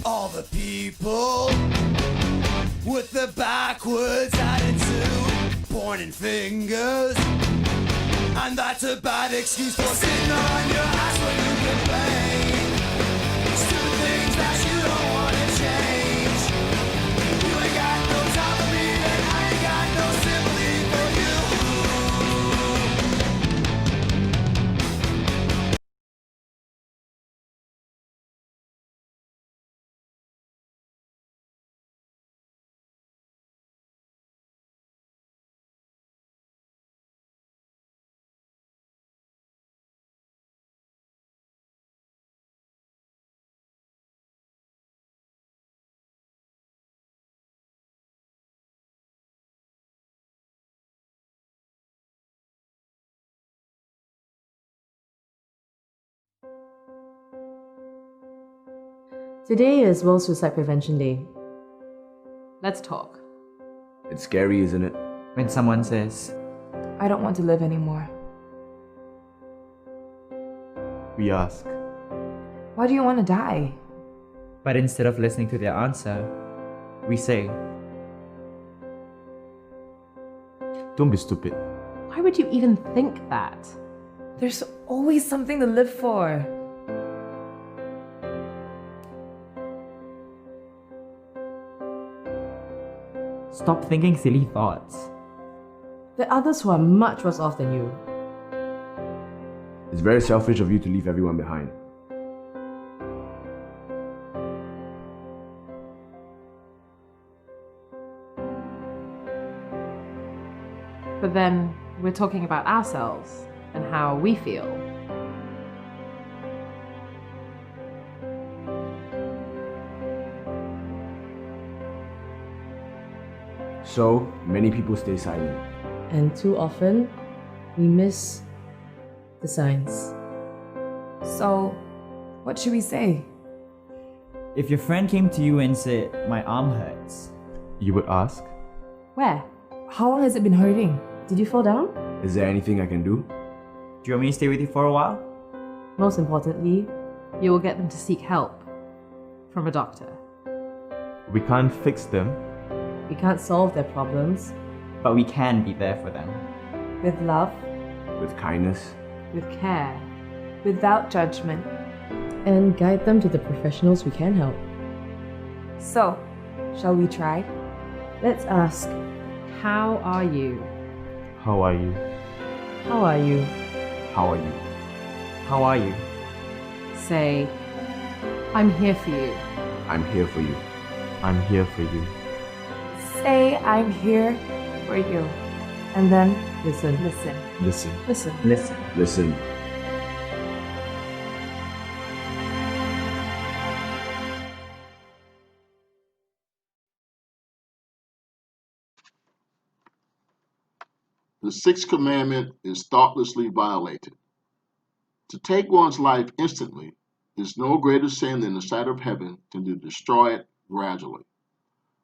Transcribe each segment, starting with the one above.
All the people with the backwards attitude, pointing fingers, and that's a bad excuse for sitting on your ass when you complain. It's two things that you don't want to change. You ain't got no time for me, and I ain't got no sympathy for you. Today is World Suicide Prevention Day. Let's talk. It's scary, isn't it? When someone says, I don't want to live anymore. We ask. Why do you want to die? but instead of listening to their answer, we say, Don't be stupid. Why would you even think that? There's always something to live for. Stop thinking silly thoughts. There are others who are much worse off than you. It's very selfish of you to leave everyone behind. But then we're talking about ourselves and how we feel. So, many people stay silent. And too often, we miss the signs. So, what should we say? If your friend came to you and said, "My arm hurts," You would ask, Where? How long has it been hurting? Did you fall down? Is there anything I can do? do you want me to stay with you for a while? Most importantly, you will get them to seek help from a doctor. We can't fix them. We can't solve their problems. But we can be there for them. With love, With kindness. With care. without judgment. And guide them to the professionals we can help. So, shall we try? Let's ask, how are you? How are you? How are you? How are you? How are you? Say, I'm here for you. I'm here for you. I'm here for you. Say, I'm here for you. And then Listen. listen. Listen. Listen. Listen. Listen. The sixth commandment is thoughtlessly violated. To take one's life instantly is no greater sin in the sight of heaven than to destroy it gradually.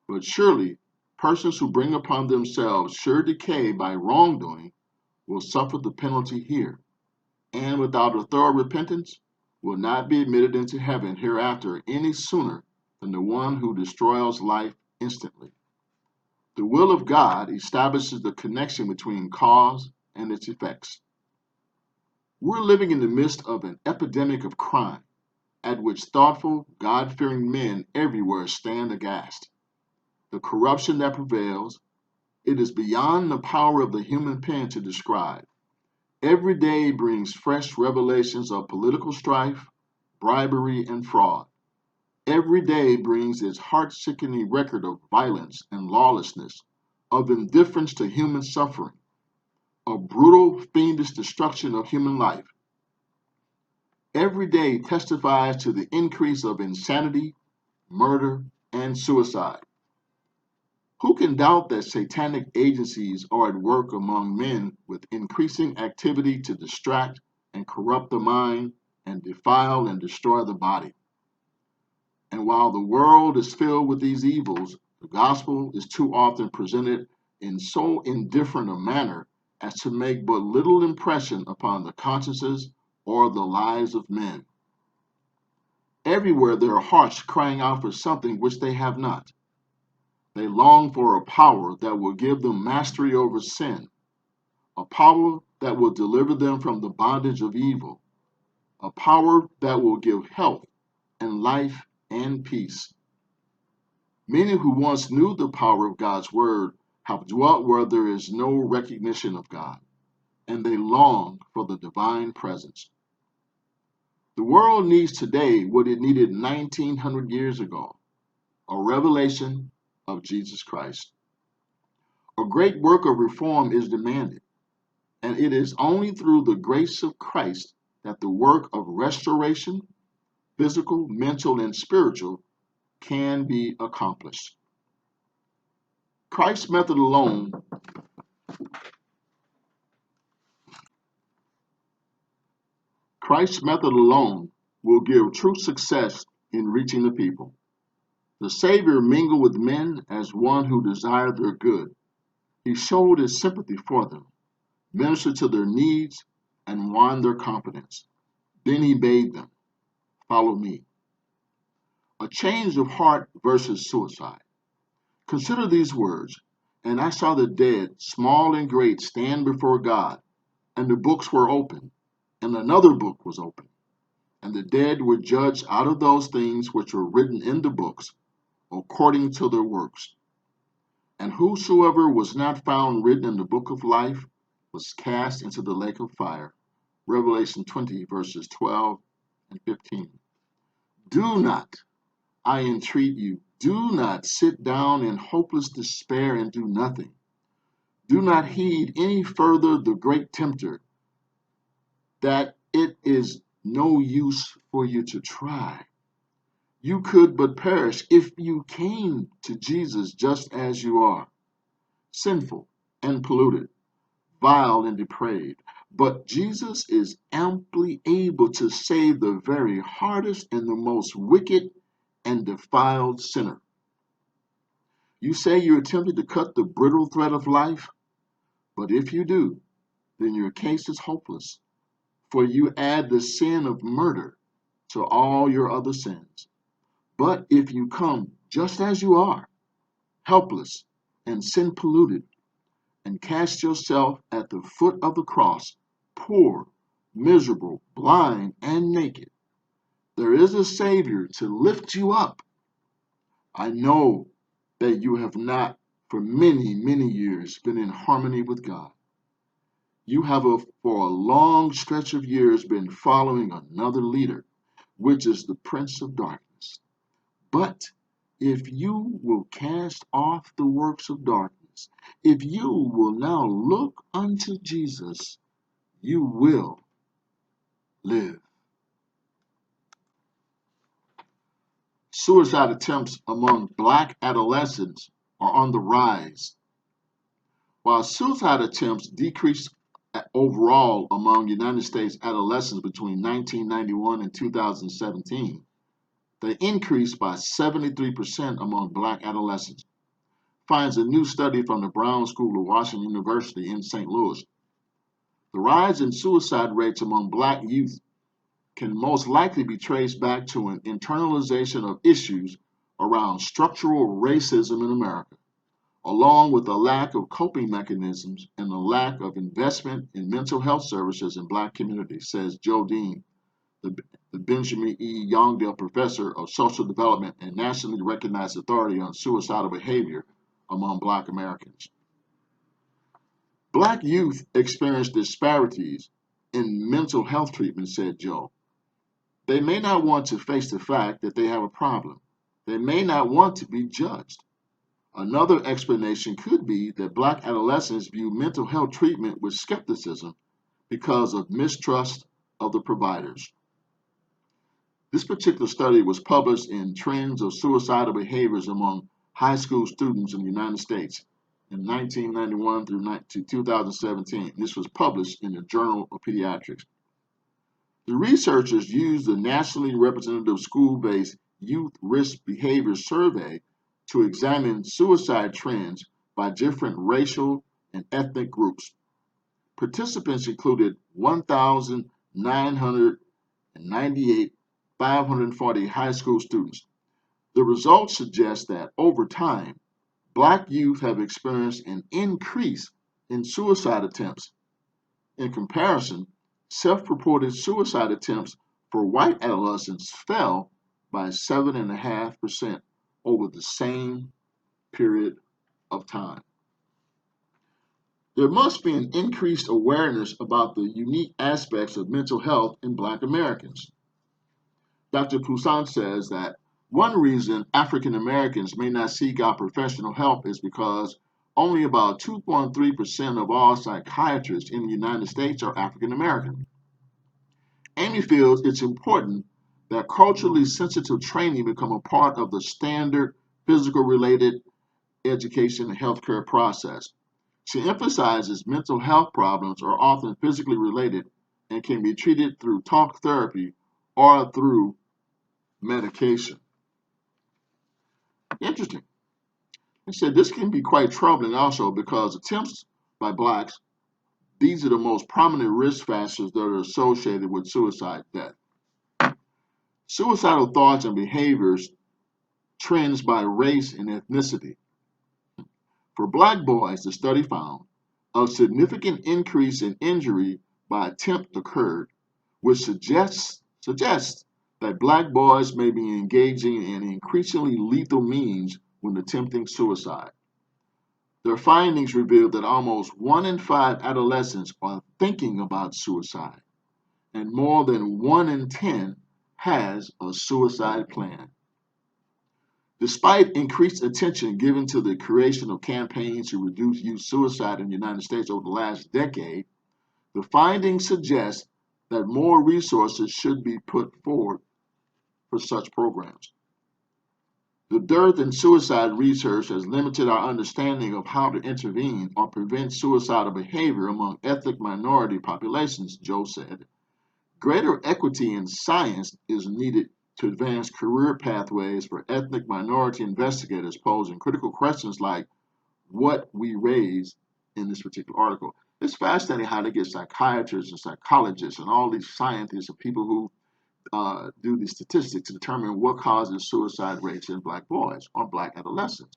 But surely, persons who bring upon themselves sure decay by wrongdoing will suffer the penalty here, and without a thorough repentance will not be admitted into heaven hereafter any sooner than the one who destroys life instantly. The will of God establishes the connection between cause and its effects. We're living in the midst of an epidemic of crime, at which thoughtful, God-fearing men everywhere stand aghast. The corruption that prevails, It is beyond the power of the human pen to describe. Every day brings fresh revelations of political strife, bribery, and fraud. Every day brings its heart-sickening record of violence and lawlessness, of indifference to human suffering, of brutal, fiendish destruction of human life. Every day testifies to the increase of insanity, murder, and suicide. Who can doubt that satanic agencies are at work among men with increasing activity to distract and corrupt the mind and defile and destroy the body? And while the world is filled with these evils, the gospel is too often presented in so indifferent a manner as to make but little impression upon the consciences or the lives of men. Everywhere there are hearts crying out for something which they have not. They long for a power that will give them mastery over sin, a power that will deliver them from the bondage of evil, a power that will give health and life and peace. Many who once knew the power of God's word have dwelt where there is no recognition of God, and they long for the divine presence. The world needs today what it needed 1900 years ago, a revelation of Jesus Christ. A great work of reform is demanded, and it is only through the grace of Christ that the work of restoration, physical, mental, and spiritual, can be accomplished. Christ's method alone will give true success in reaching the people. The Savior mingled with men as one who desired their good. He showed his sympathy for them, ministered to their needs, and won their confidence. Then he bade them, "Follow me." A change of heart versus suicide. Consider these words, "And I saw the dead, small and great, stand before God, and the books were opened, and another book was opened. And the dead were judged out of those things which were written in the books, according to their works. And whosoever was not found written in the book of life was cast into the lake of fire." Revelation 20, verses 12 and 15. Do not, I entreat you, do not sit down in hopeless despair and do nothing. Do not heed any further the great tempter, that it is no use for you to try. You could but perish if you came to Jesus just as you are, sinful and polluted, vile and depraved. But Jesus is amply able to save the very hardest and the most wicked and defiled sinner. You say you're attempting to cut the brittle thread of life, but if you do, then your case is hopeless, for you add the sin of murder to all your other sins. But if you come just as you are, helpless and sin polluted, and cast yourself at the foot of the cross, poor, miserable, blind, and naked, there is a Savior to lift you up. I know that you have not for many, many years been in harmony with God. You have for a long stretch of years been following another leader, which is the prince of darkness. But if you will cast off the works of darkness, if you will now look unto Jesus, you will live. Suicide attempts among Black adolescents are on the rise. While suicide attempts decreased overall among United States adolescents between 1991 and 2017, they increased by 73% among Black adolescents, finds a new study from the Brown School of Washington University in St. Louis. The rise in suicide rates among Black youth can most likely be traced back to an internalization of issues around structural racism in America, along with a lack of coping mechanisms and a lack of investment in mental health services in Black communities, says Joe Dean, the Benjamin E. Youngdale Professor of Social Development and nationally recognized authority on suicidal behavior among Black Americans. Black youth experience disparities in mental health treatment, said Joe. They may not want to face the fact that they have a problem. They may not want to be judged. Another explanation could be that Black adolescents view mental health treatment with skepticism because of mistrust of the providers. This particular study was published in Trends of Suicidal Behaviors Among High School Students in the United States in 1991 through 2017. This was published in the Journal of Pediatrics. The researchers used the nationally representative school-based Youth Risk Behavior Survey to examine suicide trends by different racial and ethnic groups. Participants included 1,998 540 high school students. The results suggest that over time, Black youth have experienced an increase in suicide attempts. In comparison, self-reported suicide attempts for white adolescents fell by 7.5% over the same period of time. There must be an increased awareness about the unique aspects of mental health in Black Americans. Dr. Poussin says that one reason African Americans may not seek out professional help is because only about 2.3% of all psychiatrists in the United States are African American. Amy feels it's important that culturally sensitive training become a part of the standard physical related education and healthcare process. She emphasizes mental health problems are often physically related and can be treated through talk therapy or through medication. Interesting. He said this can be quite troubling also because attempts by Blacks, these are the most prominent risk factors that are associated with suicide death. Suicidal thoughts and behaviors trends by race and ethnicity. For Black boys, the study found a significant increase in injury by attempt occurred, which suggests that Black boys may be engaging in increasingly lethal means when attempting suicide. Their findings revealed that almost 1 in 5 adolescents are thinking about suicide, and more than 1 in 10 has a suicide plan. Despite increased attention given to the creation of campaigns to reduce youth suicide in the United States over the last decade, the findings suggest that more resources should be put forward for such programs. The dearth in suicide research has limited our understanding of how to intervene or prevent suicidal behavior among ethnic minority populations, Joe said. Greater equity in science is needed to advance career pathways for ethnic minority investigators, posing critical questions like what we raise in this particular article. It's fascinating how they get psychiatrists and psychologists and all these scientists and people who do these statistics to determine what causes suicide rates in Black boys or Black adolescents.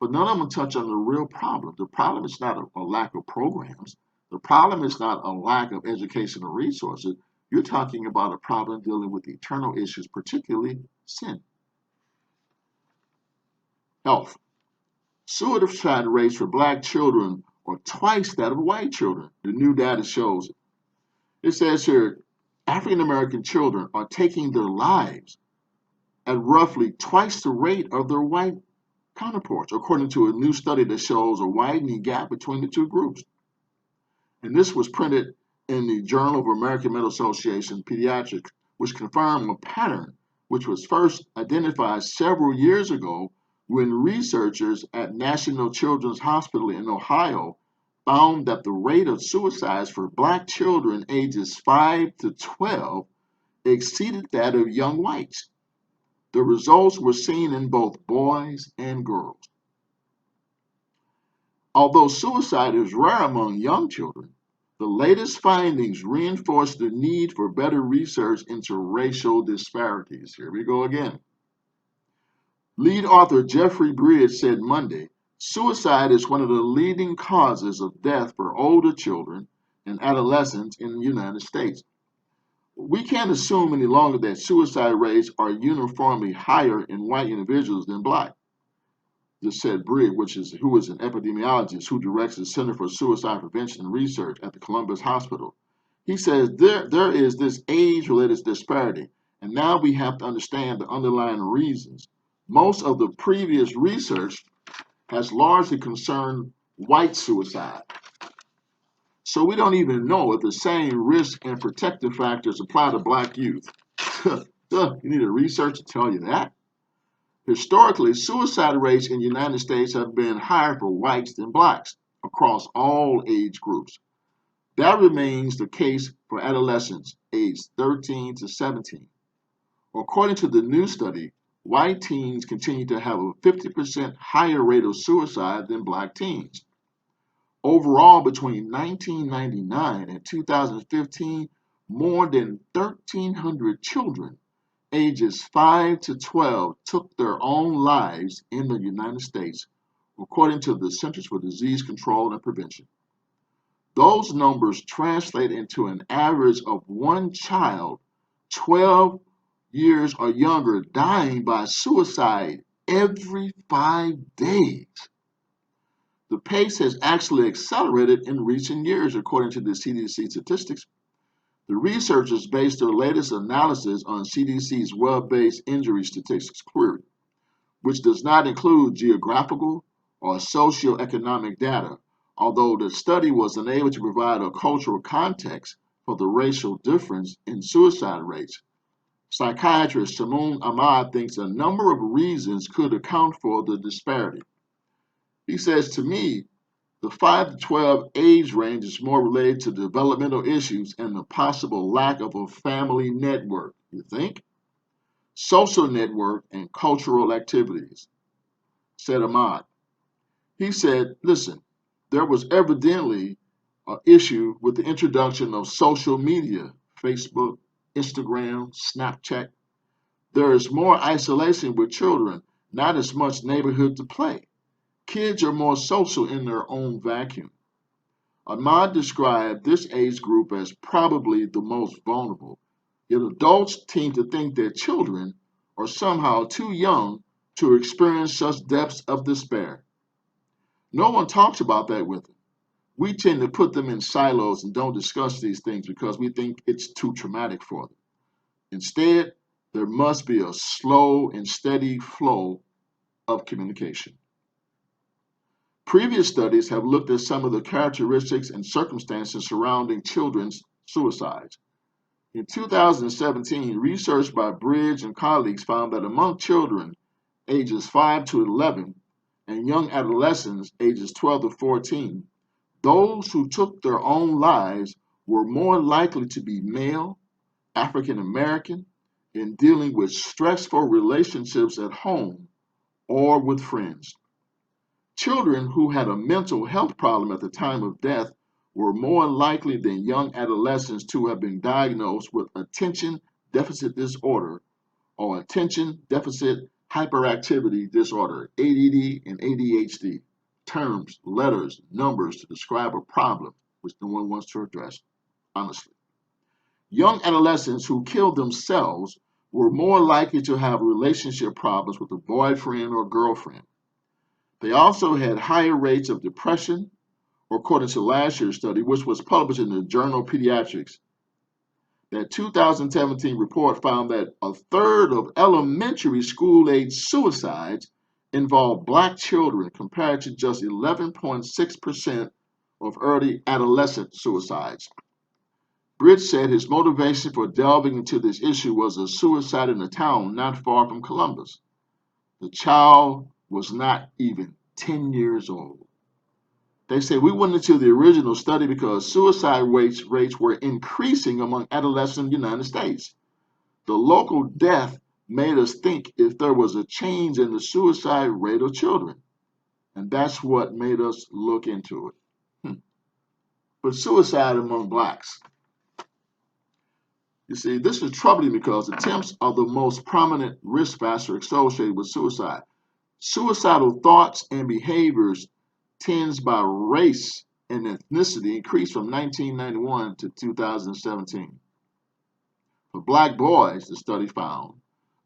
But none of them touch on the real problem. The problem is not a lack of programs. The problem is not a lack of educational resources. You're talking about a problem dealing with eternal issues, particularly sin. Health. Suicide rates for Black children are twice that of white children. The new data shows it. It says here, African American children are taking their lives at roughly twice the rate of their white counterparts, according to a new study that shows a widening gap between the two groups. And this was printed in the Journal of American Medical Association Pediatrics, which confirmed a pattern which was first identified several years ago when researchers at National Children's Hospital in Ohio found that the rate of suicides for Black children ages 5 to 12 exceeded that of young whites. The results were seen in both boys and girls. Although suicide is rare among young children, the latest findings reinforce the need for better research into racial disparities. Here we go again. Lead author Jeffrey Bridge said Monday, suicide is one of the leading causes of death for older children and adolescents in the United States. We can't assume any longer that suicide rates are uniformly higher in white individuals than Black. Just said Briggs, who is an epidemiologist who directs the Center for Suicide Prevention and Research at the Columbus Hospital. He says there is this age-related disparity, and now we have to understand the underlying reasons. Most of the previous research has largely concerned white suicide. So we don't even know if the same risk and protective factors apply to black youth. You need a research to tell you that. Historically, suicide rates in the United States have been higher for whites than blacks across all age groups. That remains the case for adolescents aged 13 to 17. According to the new study, white teens continue to have a 50% higher rate of suicide than black teens. Overall, between 1999 and 2015, more than 1,300 children ages 5 to 12 took their own lives in the United States, according to the Centers for Disease Control and Prevention. Those numbers translate into an average of one child 12 years or younger dying by suicide every 5 days. The pace has actually accelerated in recent years, according to the CDC statistics. The researchers based their latest analysis on CDC's web-based injury statistics query, which does not include geographical or socioeconomic data, although the study was unable to provide a cultural context for the racial difference in suicide rates. Psychiatrist Samoon Ahmad thinks a number of reasons could account for the disparity. He says, to me, the 5 to 12 age range is more related to developmental issues and the possible lack of a family network, you think? Social network and cultural activities, said Ahmad. He said, listen, there was evidently an issue with the introduction of social media, Facebook, Instagram, Snapchat. There is more isolation with children, not as much neighborhood to play. Kids are more social in their own vacuum. Ahmad described this age group as probably the most vulnerable, yet adults tend to think that children are somehow too young to experience such depths of despair. No one talks about that with them. We tend to put them in silos and don't discuss these things because we think it's too traumatic for them. Instead, there must be a slow and steady flow of communication. Previous studies have looked at some of the characteristics and circumstances surrounding children's suicides. In 2017, research by Briggs and colleagues found that among children ages 5 to 11 and young adolescents ages 12 to 14, those who took their own lives were more likely to be male, African American, in dealing with stressful relationships at home or with friends. Children who had a mental health problem at the time of death were more likely than young adolescents to have been diagnosed with attention deficit disorder or attention deficit hyperactivity disorder, ADD and ADHD, terms, letters, numbers to describe a problem which no one wants to address, honestly. Young adolescents who killed themselves were more likely to have relationship problems with a boyfriend or girlfriend. They also had higher rates of depression, according to last year's study, which was published in the journal Pediatrics. That 2017 report found that a third of elementary school-age suicides involved black children compared to just 11.6% of early adolescent suicides. Briggs said his motivation for delving into this issue was a suicide in a town not far from Columbus. The child was not even 10 years old. They say we went into the original study because suicide rates were increasing among adolescents in the United States. The local death made us think if there was a change in the suicide rate of children. And that's what made us look into it. But suicide among blacks. You see, this is troubling because attempts are the most prominent risk factor associated with suicide. Suicidal thoughts and behaviors tends by race and ethnicity increased from 1991 to 2017. For black boys, the study found,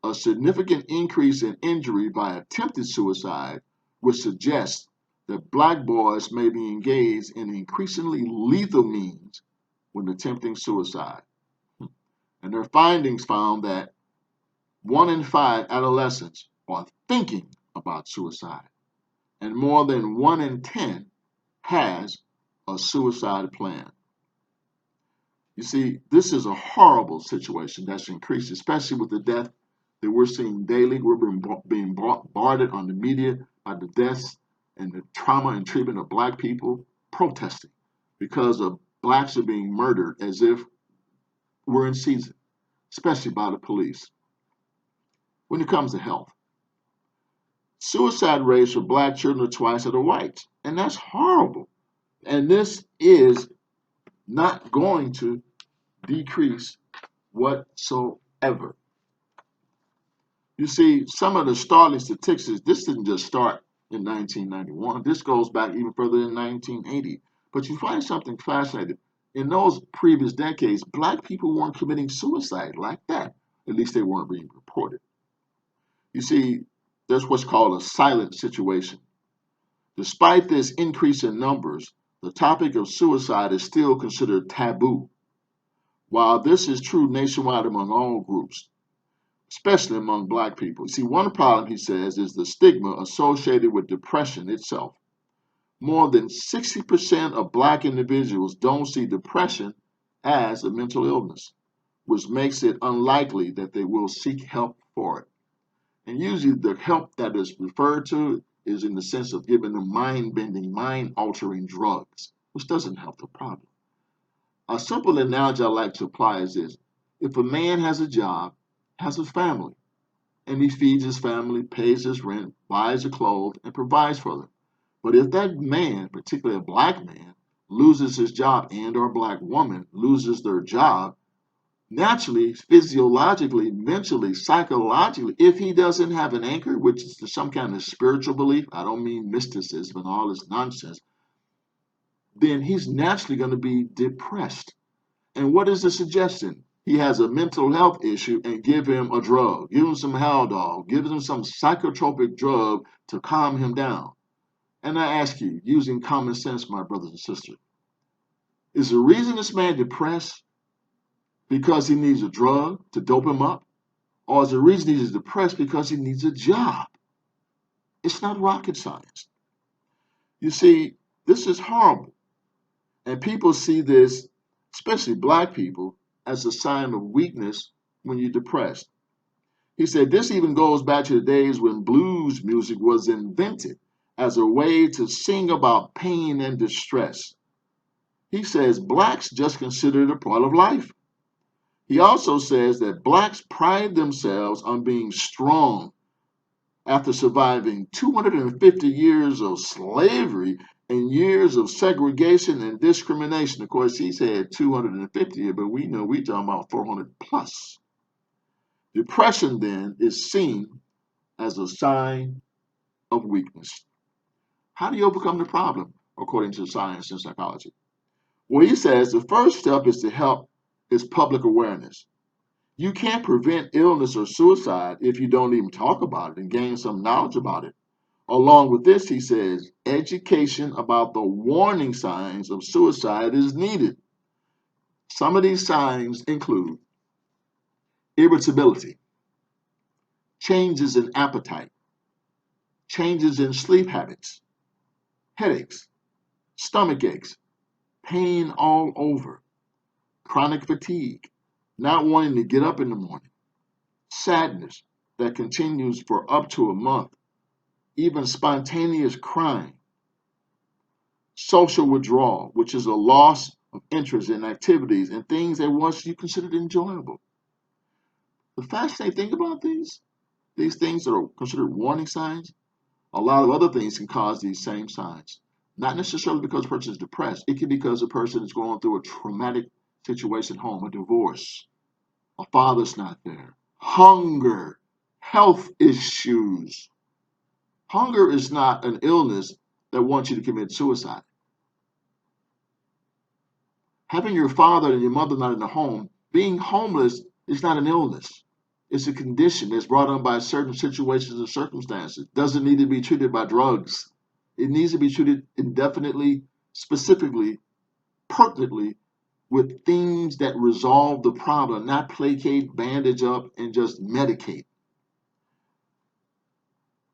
a significant increase in injury by attempted suicide which suggests that black boys may be engaged in increasingly lethal means when attempting suicide. And their findings found that 1 in 5 adolescents are thinking about suicide, and more than 1 in 10 has a suicide plan. You see, this is a horrible situation that's increased, especially with the death that we're seeing daily. We're being bombarded on the media by the deaths and the trauma and treatment of black people protesting because of blacks are being murdered as if we're in season, especially by the police. When it comes to health, suicide rates for black children are twice that of whites, and that's horrible. And this is not going to decrease whatsoever. You see, some of the startling statistics, this didn't just start in 1991. This goes back even further than 1980. But you find something fascinating. In those previous decades, black people weren't committing suicide like that. At least they weren't being reported. You see, there's what's called a silent situation. Despite this increase in numbers, the topic of suicide is still considered taboo. While this is true nationwide among all groups, especially among black people. See, one problem, he says, is the stigma associated with depression itself. More than 60% of black individuals don't see depression as a mental illness, which makes it unlikely that they will seek help for it. And usually the help that is referred to is in the sense of giving them mind-bending, mind-altering drugs, which doesn't help the problem. A simple analogy I like to apply is this. If a man has a job, has a family, and he feeds his family, pays his rent, buys their clothes, and provides for them. But if that man, particularly a black man, loses his job and or a black woman loses their job, naturally, physiologically, mentally, psychologically, if he doesn't have an anchor, which is some kind of spiritual belief, I don't mean mysticism and all this nonsense, then he's naturally going to be depressed. And what is the suggestion? He has a mental health issue and give him a drug. Give him some Haldol. Give him some psychotropic drug to calm him down. And I ask you, using common sense, my brothers and sisters, is the reason this man depressed because he needs a drug to dope him up? Or is the reason he's depressed because he needs a job? It's not rocket science. You see, this is horrible. And people see this, especially black people, as a sign of weakness when you're depressed. He said this even goes back to the days when blues music was invented as a way to sing about pain and distress. He says blacks just consider it a part of life. He also says that blacks pride themselves on being strong after surviving 250 years of slavery and years of segregation and discrimination. Of course, he said 250, but we know we're talking about 400 plus. Depression, then, is seen as a sign of weakness. How do you overcome the problem, according to science and psychology? Well, he says the first step is to help is public awareness. You can't prevent illness or suicide if you don't even talk about it and gain some knowledge about it. Along with this, he says, education about the warning signs of suicide is needed. Some of these signs include irritability, changes in appetite, changes in sleep habits, headaches, stomach aches, pain all over, chronic fatigue, not wanting to get up in the morning, sadness that continues for up to a month, even spontaneous crying, social withdrawal, which is a loss of interest in activities and things that once you considered enjoyable. The fascinating thing about these things that are considered warning signs, a lot of other things can cause these same signs. Not necessarily because a person is depressed. It can be because a person is going through a traumatic situation at home, a divorce, a father's not there, hunger, health issues. Hunger is not an illness that wants you to commit suicide. Having your father and your mother not in the home, being homeless is not an illness. It's a condition that's brought on by certain situations and circumstances. Doesn't need to be treated by drugs. It needs to be treated indefinitely, specifically, pertinently, with things that resolve the problem, not placate, bandage up, and just medicate.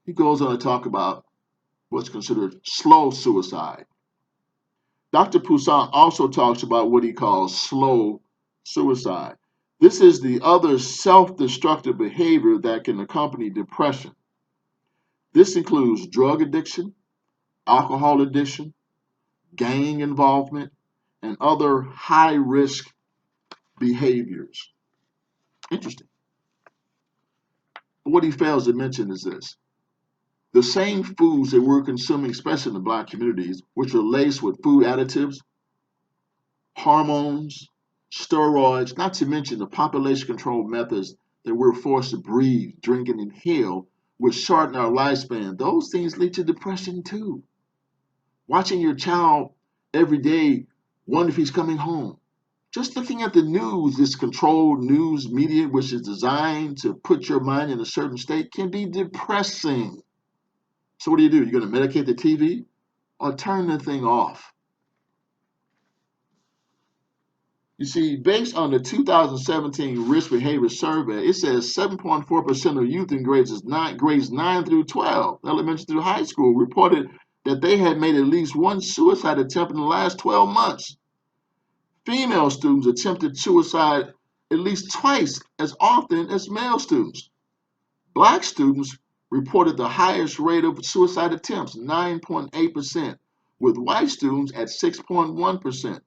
He goes on to talk about what's considered slow suicide. Dr. Poussin also talks about what he calls slow suicide. This is the other self-destructive behavior that can accompany depression. This includes drug addiction, alcohol addiction, gang involvement, and other high-risk behaviors. Interesting. What he fails to mention is this. The same foods that we're consuming, especially in the Black communities, which are laced with food additives, hormones, steroids, not to mention the population control methods that we're forced to breathe, drink, and inhale, which shorten our lifespan, those things lead to depression too. Watching your child every day, wonder if he's coming home. Just looking at the news, this controlled news media, which is designed to put your mind in a certain state, can be depressing. So what do? You're going to medicate the TV or turn the thing off? You see, based on the 2017 Risk Behavior Survey, it says 7.4% of youth in grades 9 through 12, elementary through high school, reported that they had made at least one suicide attempt in the last 12 months. Female students attempted suicide at least twice as often as male students. Black students reported the highest rate of suicide attempts, 9.8%, with white students at 6.1%.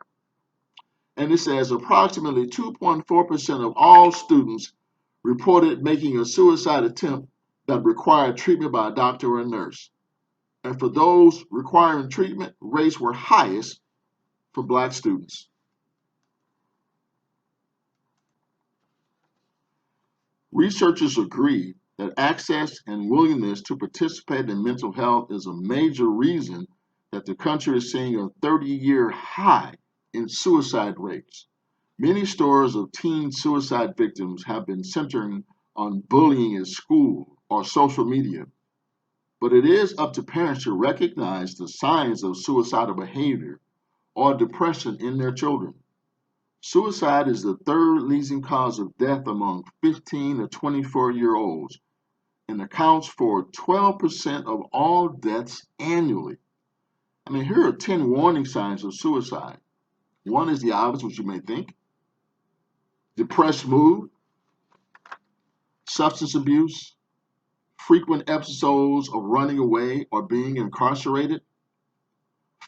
And it says approximately 2.4% of all students reported making a suicide attempt that required treatment by a doctor or a nurse. And for those requiring treatment, rates were highest for Black students. Researchers agree that access and willingness to participate in mental health is a major reason that the country is seeing a 30-year high in suicide rates. Many stories of teen suicide victims have been centering on bullying at school or social media. But it is up to parents to recognize the signs of suicidal behavior or depression in their children. Suicide is the third leading cause of death among 15 to 24-year-olds and accounts for 12% of all deaths annually. I mean, here are 10 warning signs of suicide. One is the obvious, which you may think: depressed mood, substance abuse, frequent episodes of running away or being incarcerated,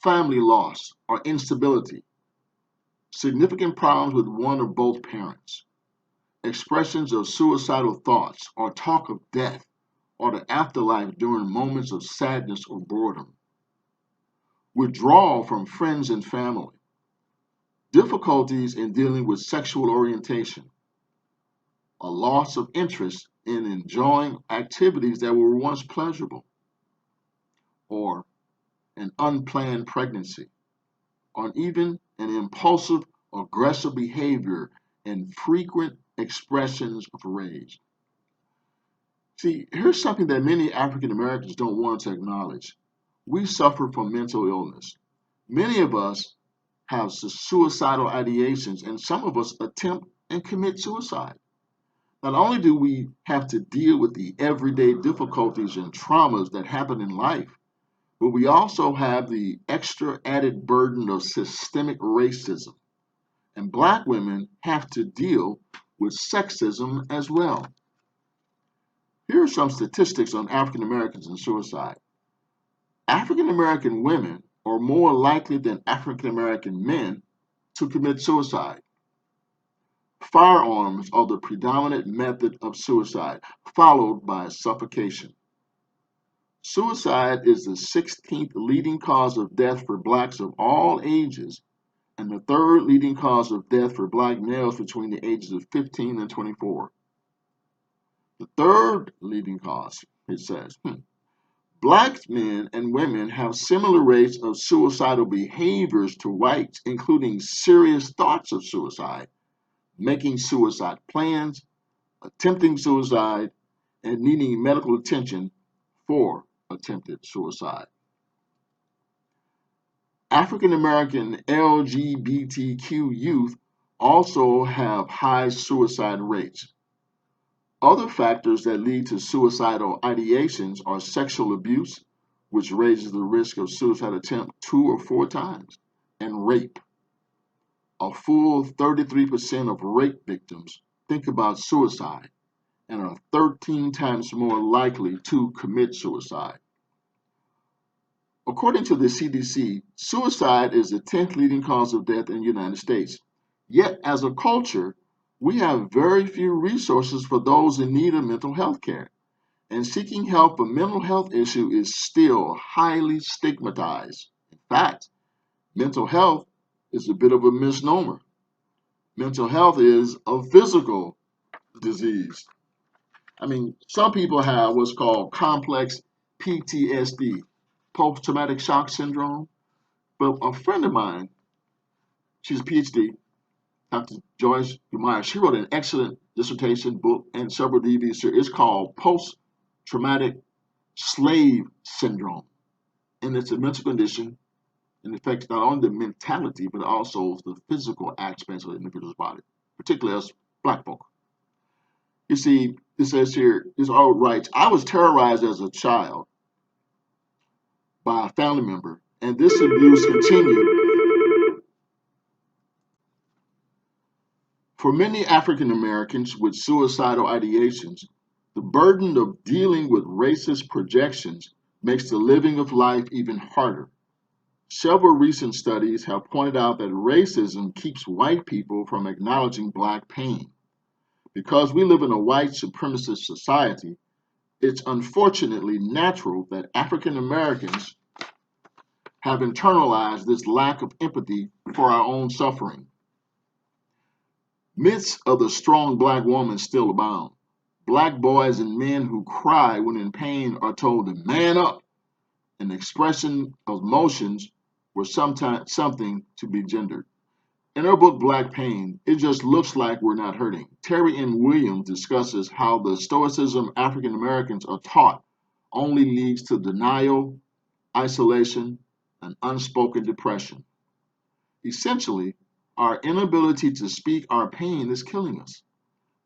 family loss or instability, significant problems with one or both parents, expressions of suicidal thoughts or talk of death or the afterlife during moments of sadness or boredom, withdrawal from friends and family, difficulties in dealing with sexual orientation, a loss of interest in enjoying activities that were once pleasurable, or an unplanned pregnancy, or even an impulsive, aggressive behavior and frequent expressions of rage. See, here's something that many African Americans don't want to acknowledge. We suffer from mental illness. Many of us have suicidal ideations, and some of us attempt and commit suicide. Not only do we have to deal with the everyday difficulties and traumas that happen in life, but we also have the extra added burden of systemic racism. And Black women have to deal with sexism as well. Here are some statistics on African Americans and suicide. African American women are more likely than African American men to commit suicide. Firearms are the predominant method of suicide, followed by suffocation. Suicide is the 16th leading cause of death for Blacks of all ages and the third leading cause of death for Black males between the ages of 15 and 24. The third leading cause, it says, Black men and women have similar rates of suicidal behaviors to whites, including serious thoughts of suicide, making suicide plans, attempting suicide, and needing medical attention for attempted suicide. African American LGBTQ youth also have high suicide rates. Other factors that lead to suicidal ideations are sexual abuse, which raises the risk of suicide attempt 2 or 4 times, and rape. A full 33% of rape victims think about suicide and are 13 times more likely to commit suicide. According to the CDC, suicide is the 10th leading cause of death in the United States. Yet, as a culture, we have very few resources for those in need of mental health care, and seeking help for mental health issue is still highly stigmatized. In fact, mental health is a bit of a misnomer. Mental health is a physical disease. I mean, some people have what's called complex PTSD, post-traumatic shock syndrome. But a friend of mine, she's a PhD, Dr. Joyce Meyer, she wrote an excellent dissertation book and several DVDs. It's called Post-Traumatic Slave Syndrome. And it's a mental condition and affects not only the mentality, but also the physical aspects of the individual's body, particularly us Black folk. You see, it says here, this all writes, I was terrorized as a child by a family member, and this abuse continued. For many African Americans with suicidal ideations, the burden of dealing with racist projections makes the living of life even harder. Several recent studies have pointed out that racism keeps white people from acknowledging Black pain. Because we live in a white supremacist society, it's unfortunately natural that African Americans have internalized this lack of empathy for our own suffering. Myths of the strong Black woman still abound. Black boys and men who cry when in pain are told to man up. An expression of emotions were sometimes something to be gendered. In her book, Black Pain, it just looks like we're not hurting. Terry M. Williams discusses how the stoicism African Americans are taught only leads to denial, isolation, and unspoken depression. Essentially, our inability to speak our pain is killing us.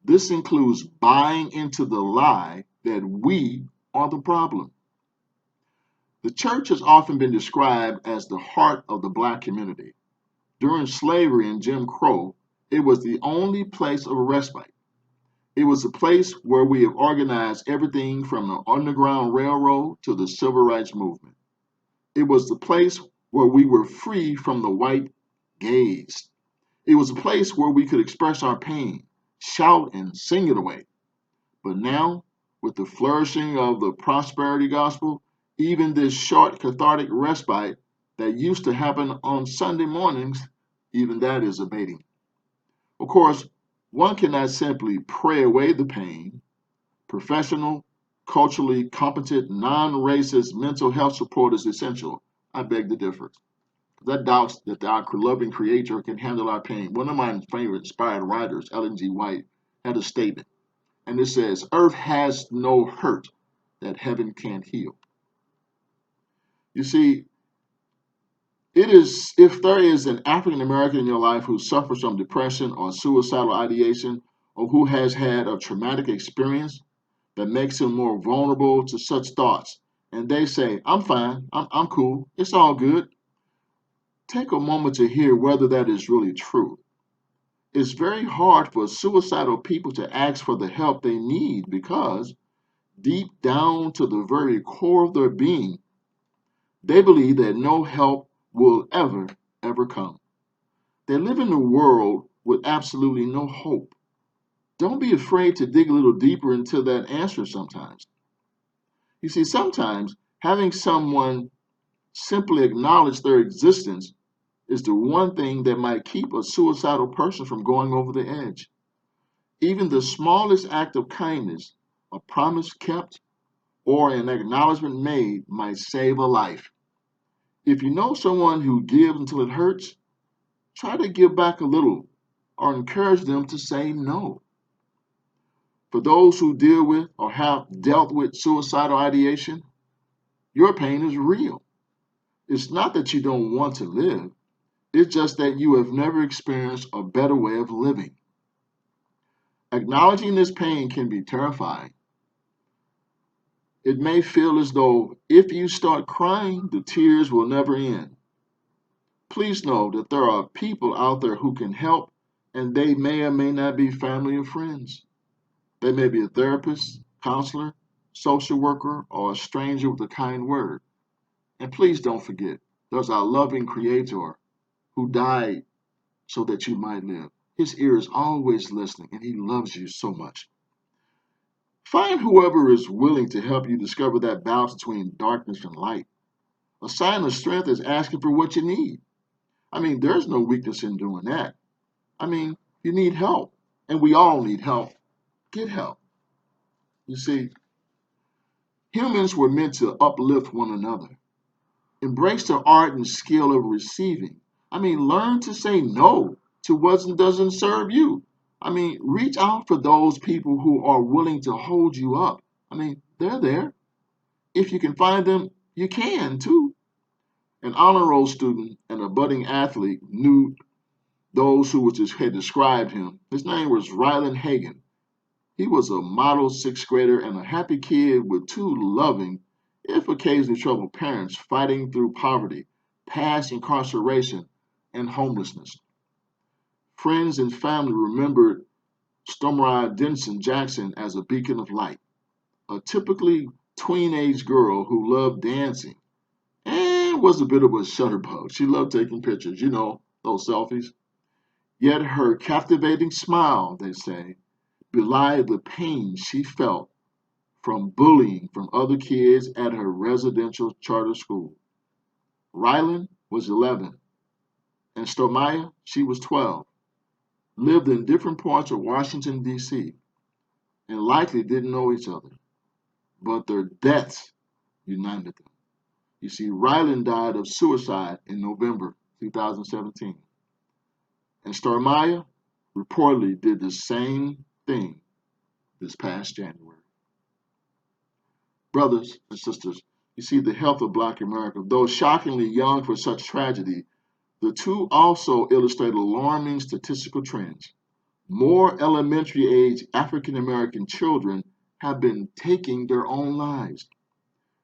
This includes buying into the lie that we are the problem. The church has often been described as the heart of the Black community. During slavery and Jim Crow, it was the only place of respite. It was a place where we have organized everything from the Underground Railroad to the Civil Rights Movement. It was the place where we were free from the white gaze. It was a place where we could express our pain, shout, and sing it away. But now, with the flourishing of the prosperity gospel, even this short cathartic respite that used to happen on Sunday mornings, even that is abating. Of course, one cannot simply pray away the pain. Professional, culturally competent, non-racist mental health support is essential. I beg to differ. That doubts that our loving creator can handle our pain. One of my favorite inspired writers, Ellen G. White, had a statement, and it says, Earth has no hurt that heaven can't heal. You see, it is if there is an African American in your life who suffers from depression or suicidal ideation, or who has had a traumatic experience that makes him more vulnerable to such thoughts, and they say, I'm fine, I'm cool, it's all good, take a moment to hear whether that is really true. It's very hard for suicidal people to ask for the help they need because deep down to the very core of their being, they believe that no help will ever come. They live in a world with absolutely no hope. Don't be afraid to dig a little deeper into that answer sometimes. You see, sometimes having someone simply acknowledge their existence is the one thing that might keep a suicidal person from going over the edge. Even the smallest act of kindness, a promise kept, or an acknowledgement made might save a life. If you know someone who gives until it hurts, try to give back a little or encourage them to say no. For those who deal with or have dealt with suicidal ideation, your pain is real. It's not that you don't want to live, it's just that you have never experienced a better way of living. Acknowledging this pain can be terrifying. It may feel as though if you start crying, the tears will never end. Please know that there are people out there who can help, and they may or may not be family or friends. They may be a therapist, counselor, social worker, or a stranger with a kind word. And please don't forget, there's our loving Creator who died so that you might live. His ear is always listening, and He loves you so much. Find whoever is willing to help you discover that balance between darkness and light. A sign of strength is asking for what you need. There's no weakness in doing that. You need help, and we all need help. Get help. You see, humans were meant to uplift one another. Embrace the art and skill of receiving. Learn to say no to what doesn't serve you. Reach out for those people who are willing to hold you up. They're there. If you can find them, you can too. An honor roll student and a budding athlete knew those who had described him. His name was Rylan Hagan. He was a model sixth grader and a happy kid with two loving, if occasionally troubled parents fighting through poverty, past incarceration, and homelessness. Friends and family remembered Stormride Denson Jackson as a beacon of light, a typically tween-age girl who loved dancing and was a bit of a shutterbug. She loved taking pictures, those selfies. Yet her captivating smile, they say, belied the pain she felt from bullying from other kids at her residential charter school. Rylan was 11, and Stormaya, she was 12, lived in different parts of Washington, D.C., and likely didn't know each other, but their deaths united them. You see, Rylan died of suicide in November 2017, and Stormaya reportedly did the same thing this past January. Brothers and sisters, you see the health of Black America. Though shockingly young for such tragedy, the two also illustrate alarming statistical trends. More elementary age African American children have been taking their own lives,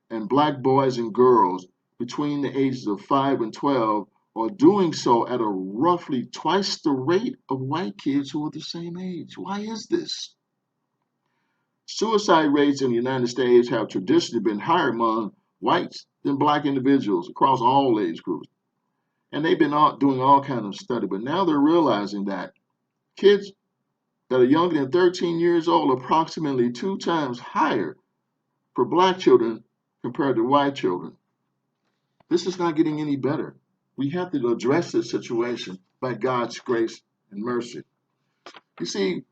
and Black boys and girls between the ages of 5 and 12 are doing so at a roughly twice the rate of white kids who are the same age. Why is this? Suicide rates in the United States have traditionally been higher among whites than Black individuals across all age groups. And they've been doing all kinds of study, but now they're realizing that kids that are younger than 13 years old are approximately 2 times higher for Black children compared to white children. This is not getting any better. We have to address this situation by God's grace and mercy. You see,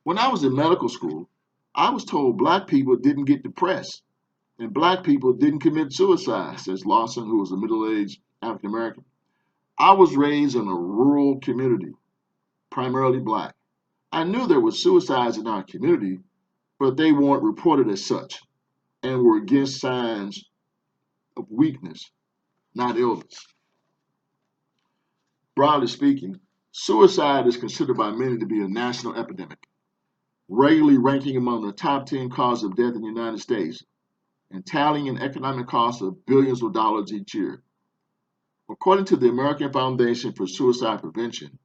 when I was in medical school, I was told Black people didn't get depressed and Black people didn't commit suicide, says Lawson, who was a middle-aged African American. I was raised in a rural community, primarily Black. I knew there were suicides in our community, but they weren't reported as such and were against signs of weakness, not illness. Broadly speaking, suicide is considered by many to be a national epidemic, regularly ranking among the top 10 causes of death in the United States and tallying an economic cost of billions of dollars each year. According to the American Foundation for Suicide Prevention,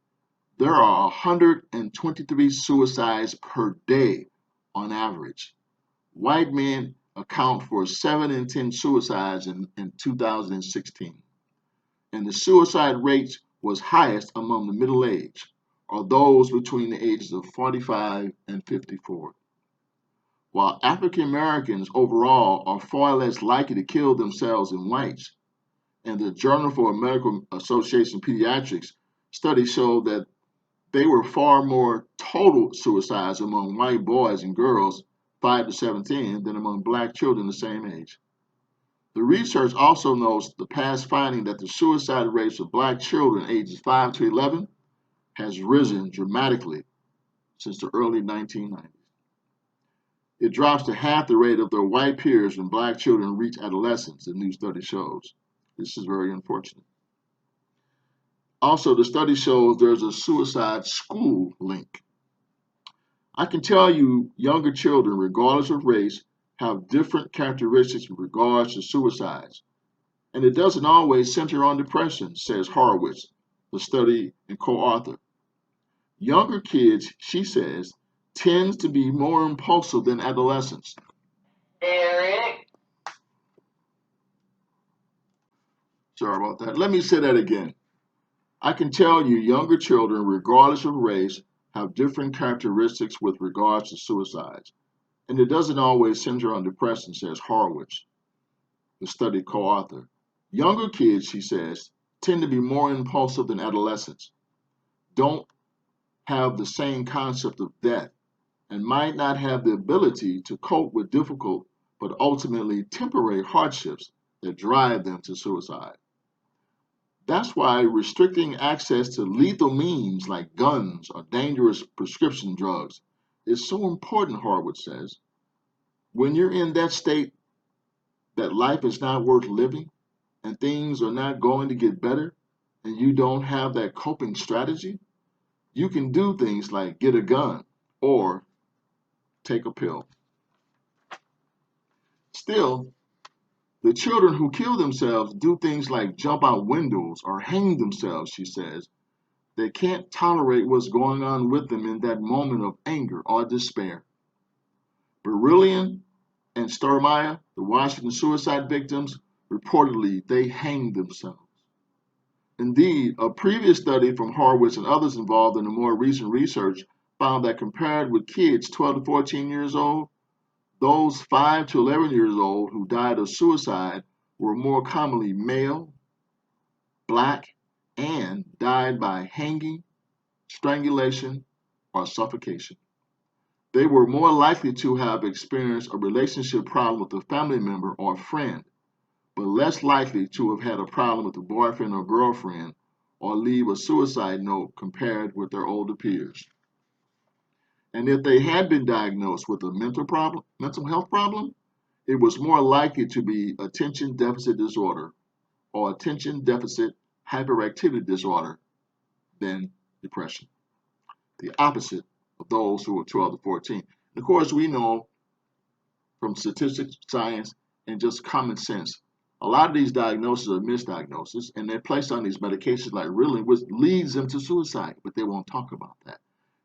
there are 123 suicides per day on average. White men account for 7 in 10 suicides in 2016. And the suicide rate was highest among the middle-aged, or those between the ages of 45 and 54. While African Americans overall are far less likely to kill themselves than whites, and the Journal for American Association of Pediatrics study showed that they were far more total suicides among white boys and girls 5 to 17 than among Black children the same age. The research also notes the past finding that the suicide rates of Black children ages 5 to 11 has risen dramatically since the early 1990s. it drops to half the rate of their white peers when black children reach adolescence, the new study shows. This is very unfortunate. Also, the study shows there's a suicide school link. I can tell you younger children, regardless of race, have different characteristics with regards to suicides. And it doesn't always center on depression, says Horowitz, the study and co-author. Younger kids, she says, tends to be more impulsive than adolescents. Eric. Sorry about that. Let me say that again. I can tell you younger children, regardless of race, have different characteristics with regards to suicides. And it doesn't always center on depression, says Horowitz, the study co-author. Younger kids, she says, tend to be more impulsive than adolescents, don't have the same concept of death, and might not have the ability to cope with difficult but ultimately temporary hardships that drive them to suicide. That's why restricting access to lethal means like guns or dangerous prescription drugs is so important, Horowitz says. When you're in that state that life is not worth living and things are not going to get better and you don't have that coping strategy, you can do things like get a gun or take a pill. Still, the children who kill themselves do things like jump out windows or hang themselves, she says. They can't tolerate what's going on with them in that moment of anger or despair. Beryllian and Stormyer, the Washington suicide victims, reportedly they hanged themselves. Indeed, a previous study from Horowitz and others involved in the more recent research found that compared with kids 12 to 14 years old, those 5 to 11 years old who died of suicide were more commonly male, black, and died by hanging, strangulation, or suffocation. They were more likely to have experienced a relationship problem with a family member or friend, but less likely to have had a problem with a boyfriend or girlfriend or leave a suicide note compared with their older peers. And if they had been diagnosed with a mental health problem, it was more likely to be attention deficit disorder or attention deficit hyperactivity disorder than depression. The opposite of those who are 12 to 14. And of course, we know from statistics, science, and just common sense, a lot of these diagnoses are misdiagnoses, and they're placed on these medications like Ritalin, which leads them to suicide, but they won't talk about that.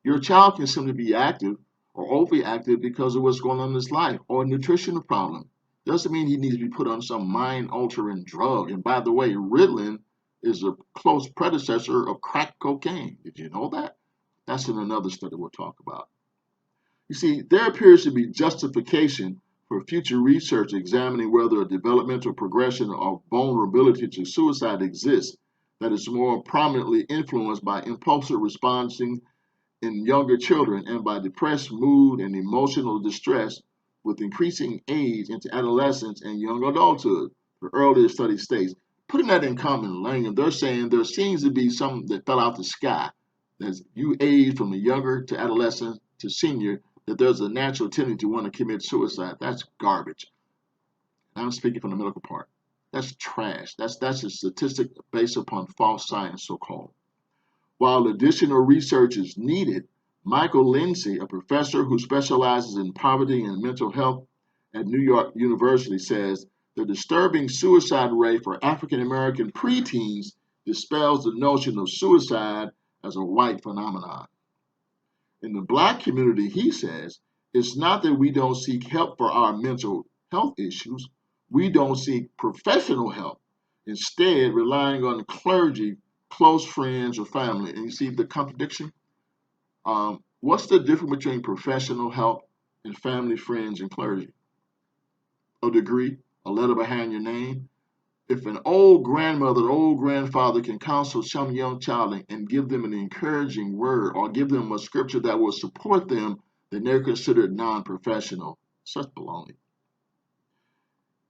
Your child can simply be active or overly active because of what's going on in his life or a nutritional problem. Doesn't mean he needs to be put on some mind-altering drug. And by the way, Ritalin is a close predecessor of crack cocaine. Did you know that? That's in another study we'll talk about. You see, there appears to be justification for future research examining whether a developmental progression of vulnerability to suicide exists that is more prominently influenced by impulsive responding in younger children and by depressed mood and emotional distress with increasing age into adolescence and young adulthood, the earlier study states. Putting that in common language, they're saying there seems to be something that fell out the sky. As you age from the younger to adolescent to senior, that there's a natural tendency to want to commit suicide. That's garbage. I'm speaking from the medical part. That's trash. That's a statistic based upon false science, so-called. While additional research is needed, Michael Lindsay, a professor who specializes in poverty and mental health at New York University, says the disturbing suicide rate for African American preteens dispels the notion of suicide as a white phenomenon. In the Black community, he says, it's not that we don't seek help for our mental health issues, we don't seek professional help, instead relying on clergy, close friends, or family. And you see the contradiction? What's the difference between professional help and family, friends, and clergy? A degree, a letter behind your name. If an old grandmother, old grandfather can counsel some young child and give them an encouraging word or give them a scripture that will support them, then they're considered non-professional. Such baloney.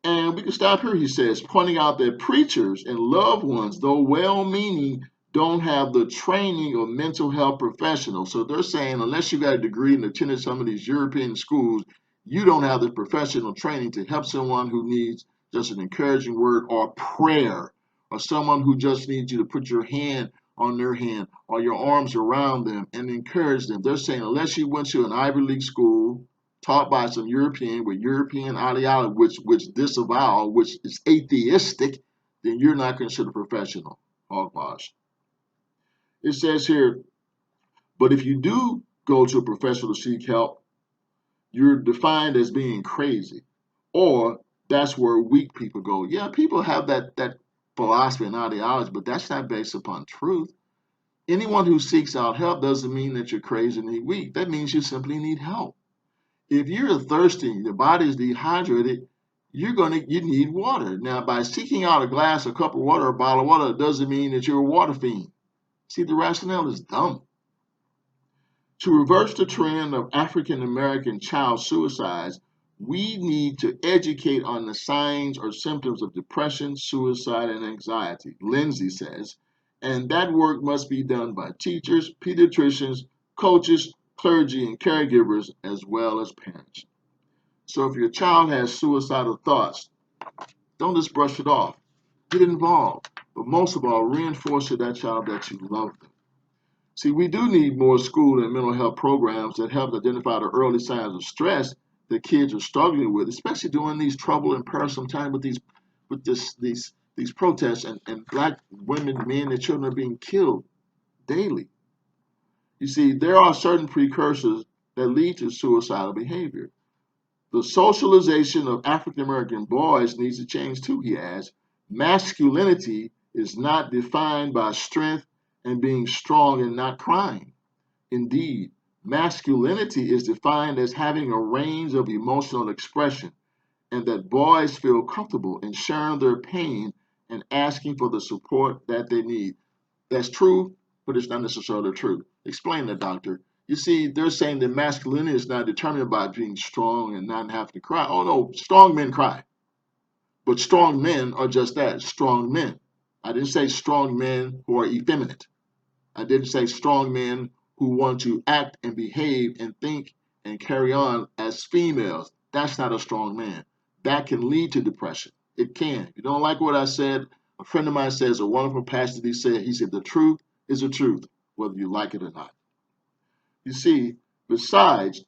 And we can stop here, he says, pointing out that preachers and loved ones, though well-meaning, don't have the training of mental health professionals. So they're saying unless you got a degree and attended some of these European schools, you don't have the professional training to help someone who needs just an encouraging word or prayer, or someone who just needs you to put your hand on their hand or your arms around them and encourage them. They're saying unless you went to an Ivy League school taught by some European with European ideology, which disavow, which is atheistic, then you're not considered professional. Hogwash. It says here, but if you do go to a professional to seek help, you're defined as being crazy. Or that's where weak people go. Yeah, people have that philosophy and ideology, but that's not based upon truth. Anyone who seeks out help doesn't mean that you're crazy and need weak. That means you simply need help. If you're thirsty, your body is dehydrated, you need water. Now, by seeking out a glass, a cup of water, a bottle of water, it doesn't mean that you're a water fiend. See, the rationale is dumb. To reverse the trend of African American child suicides, we need to educate on the signs or symptoms of depression, suicide, and anxiety, Lindsay says, and that work must be done by teachers, pediatricians, coaches, clergy, and caregivers, as well as parents. So if your child has suicidal thoughts, don't just brush it off. Get involved. But most of all, reinforce to that child that you love them. See, we do need more school and mental health programs that help identify the early signs of stress that kids are struggling with, especially during these troubled and perilsome times with these protests and black women, men, and children are being killed daily. You see, there are certain precursors that lead to suicidal behavior. The socialization of African American boys needs to change too, he adds. Masculinity is not defined by strength and being strong and not crying. Indeed, masculinity is defined as having a range of emotional expression, and that boys feel comfortable in sharing their pain and asking for the support that they need. That's true, but it's not necessarily true. Explain that, doctor. You see, they're saying that masculinity is not determined by being strong and not having to cry. Oh no, strong men cry. But strong men are just that, strong men. I didn't say strong men who are effeminate. I didn't say strong men who want to act and behave and think and carry on as females. That's not a strong man. That can lead to depression. It can. If you don't like what I said, a friend of mine says, a wonderful passage he said, the truth is the truth, whether you like it or not. You see, besides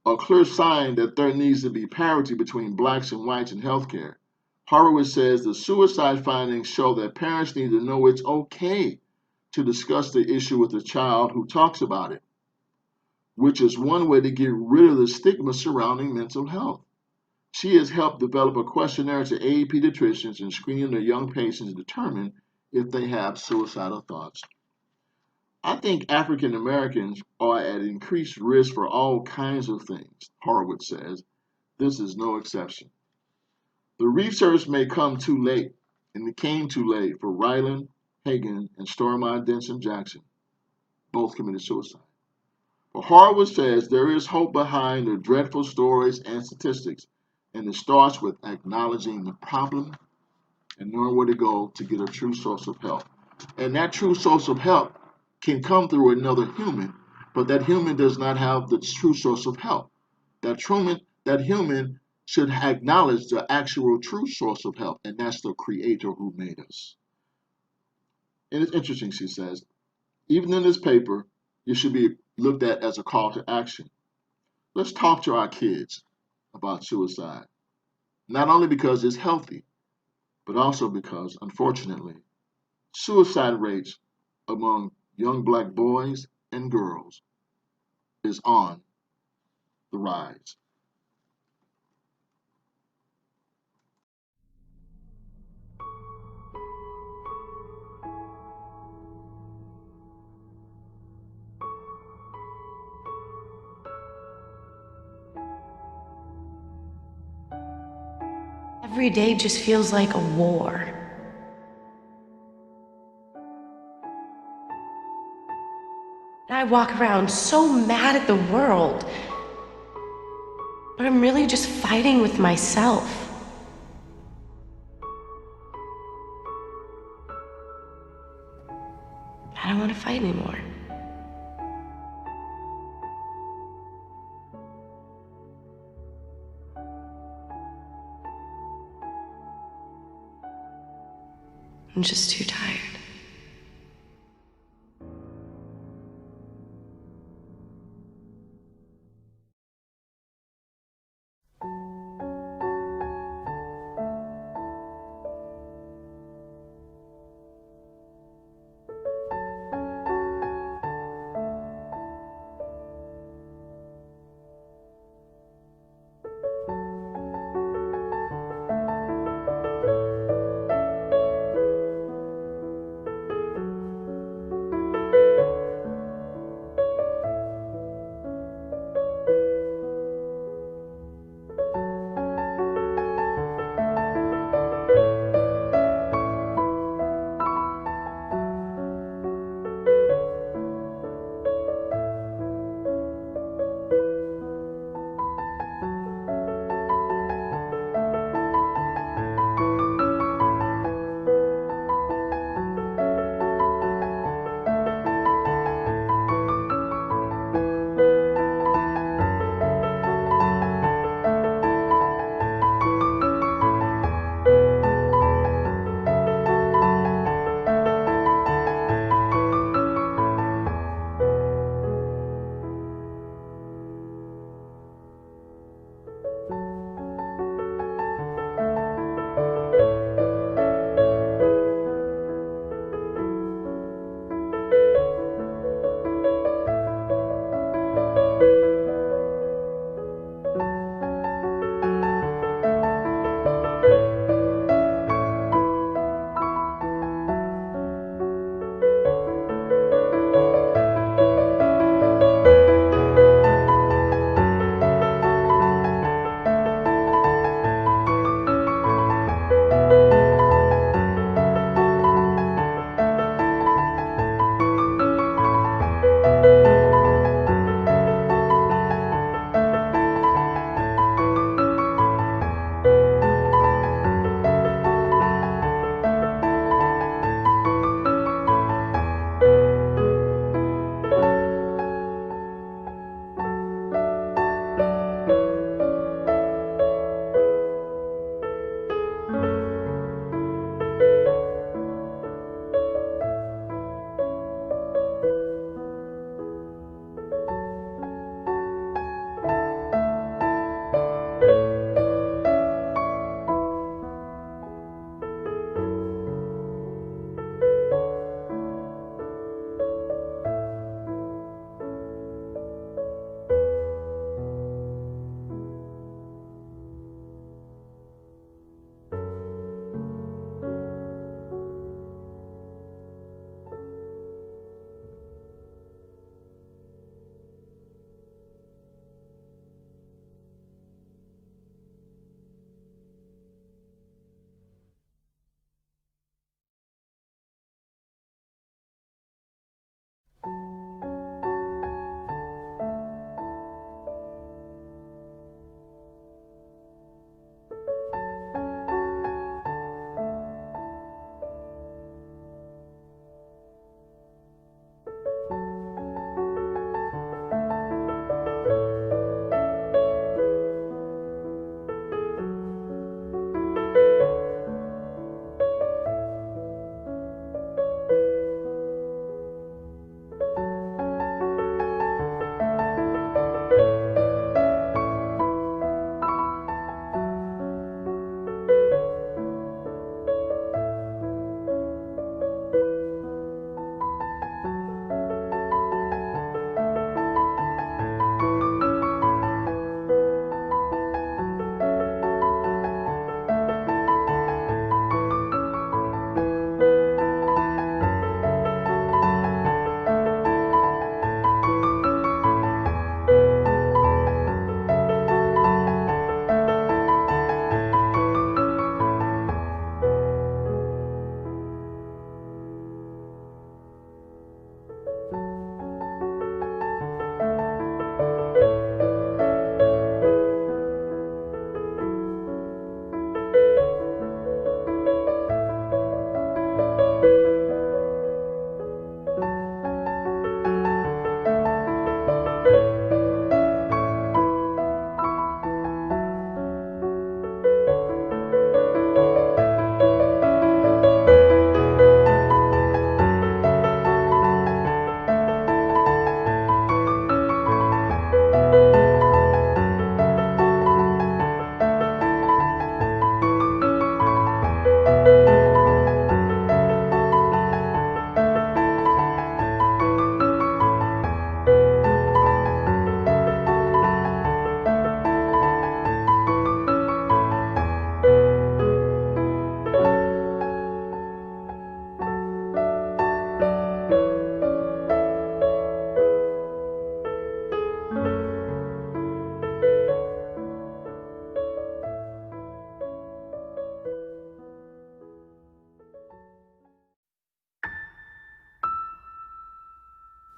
a clear sign that there needs to be parity between blacks and whites in healthcare, Horowitz says the suicide findings show that parents need to know it's okay to discuss the issue with the child who talks about it, which is one way to get rid of the stigma surrounding mental health. She has helped develop a questionnaire to aid pediatricians in screening their young patients to determine if they have suicidal thoughts. I think African Americans are at increased risk for all kinds of things, Horowitz says. This is no exception. The research may come too late, and it came too late for Ryland Hagen and Stormont Denson Jackson. Both committed suicide. But Horowitz says there is hope behind the dreadful stories and statistics, and it starts with acknowledging the problem and knowing where to go to get a true source of help. And that true source of help can come through another human, but that human does not have the true source of help. That human should acknowledge the actual true source of help, and that's the Creator who made us. And it's interesting, she says, even in this paper, it should be looked at as a call to action. Let's talk to our kids about suicide, not only because it's healthy, but also because, unfortunately, suicide rates among young black boys and girls is on the rise. Every day just feels like a war. And I walk around so mad at the world, but I'm really just fighting with myself. I don't want to fight anymore. I'm just too tired.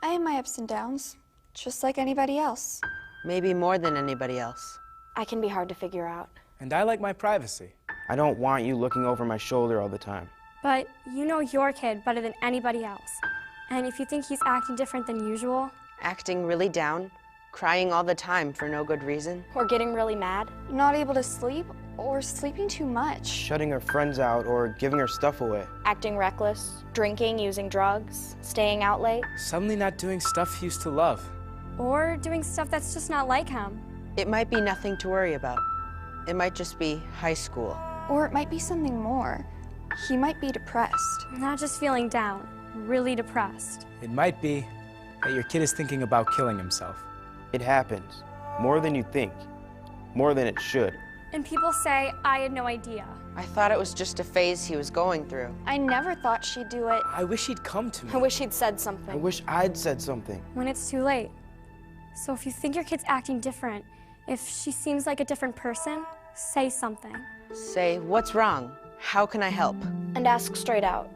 I have my ups and downs, just like anybody else. Maybe more than anybody else. I can be hard to figure out. And I like my privacy. I don't want you looking over my shoulder all the time. But you know your kid better than anybody else. And if you think he's acting different than usual... Acting really down, crying all the time for no good reason. Or getting really mad. Not able to sleep, or sleeping too much. Shutting her friends out or giving her stuff away. Acting reckless, drinking, using drugs, staying out late. Suddenly not doing stuff he used to love. Or doing stuff that's just not like him. It might be nothing to worry about. It might just be high school. Or it might be something more. He might be depressed. Not just feeling down, really depressed. It might be that your kid is thinking about killing himself. It happens. More than you think. More than it should. And people say, I had no idea. I thought it was just a phase he was going through. I never thought she'd do it. I wish he'd come to me. I wish he'd said something. I wish I'd said something. When it's too late. So if you think your kid's acting different, if she seems like a different person, say something. Say, what's wrong? How can I help? And ask straight out.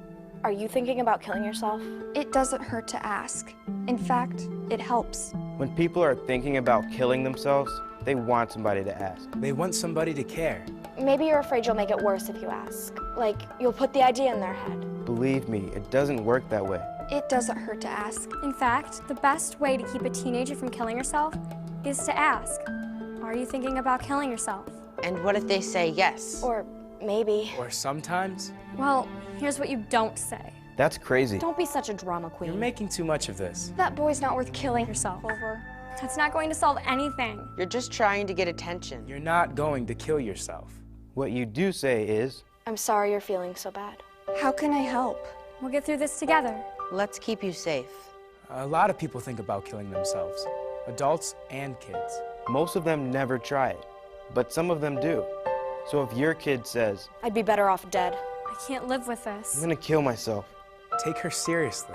Are you thinking about killing yourself? It doesn't hurt to ask. In fact, it helps. When people are thinking about killing themselves, they want somebody to ask. They want somebody to care. Maybe you're afraid you'll make it worse if you ask. Like, you'll put the idea in their head. Believe me, it doesn't work that way. It doesn't hurt to ask. In fact, the best way to keep a teenager from killing herself is to ask, are you thinking about killing yourself? And what if they say yes? Or maybe. Or sometimes. Well, here's what you don't say. That's crazy. Don't be such a drama queen. You're making too much of this. That boy's not worth killing yourself over. That's not going to solve anything. You're just trying to get attention. You're not going to kill yourself. What you do say is, I'm sorry you're feeling so bad. How can I help? We'll get through this together. Let's keep you safe. A lot of people think about killing themselves. Adults and kids. most of them never try it, but some of them do. So if your kid says, I'd be better off dead. I can't live with this. I'm gonna kill myself, take her seriously.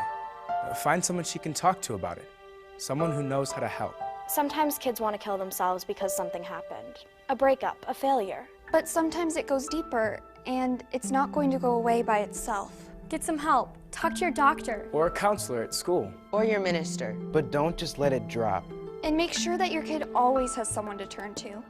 Find someone she can talk to about it. Someone who knows how to help. Sometimes kids want to kill themselves because something happened. A breakup, a failure. But sometimes it goes deeper, and it's not going to go away by itself. Get some help. Talk to your doctor. Or a counselor at school. Or your minister. but don't just let it drop. And make sure that your kid always has someone to turn to.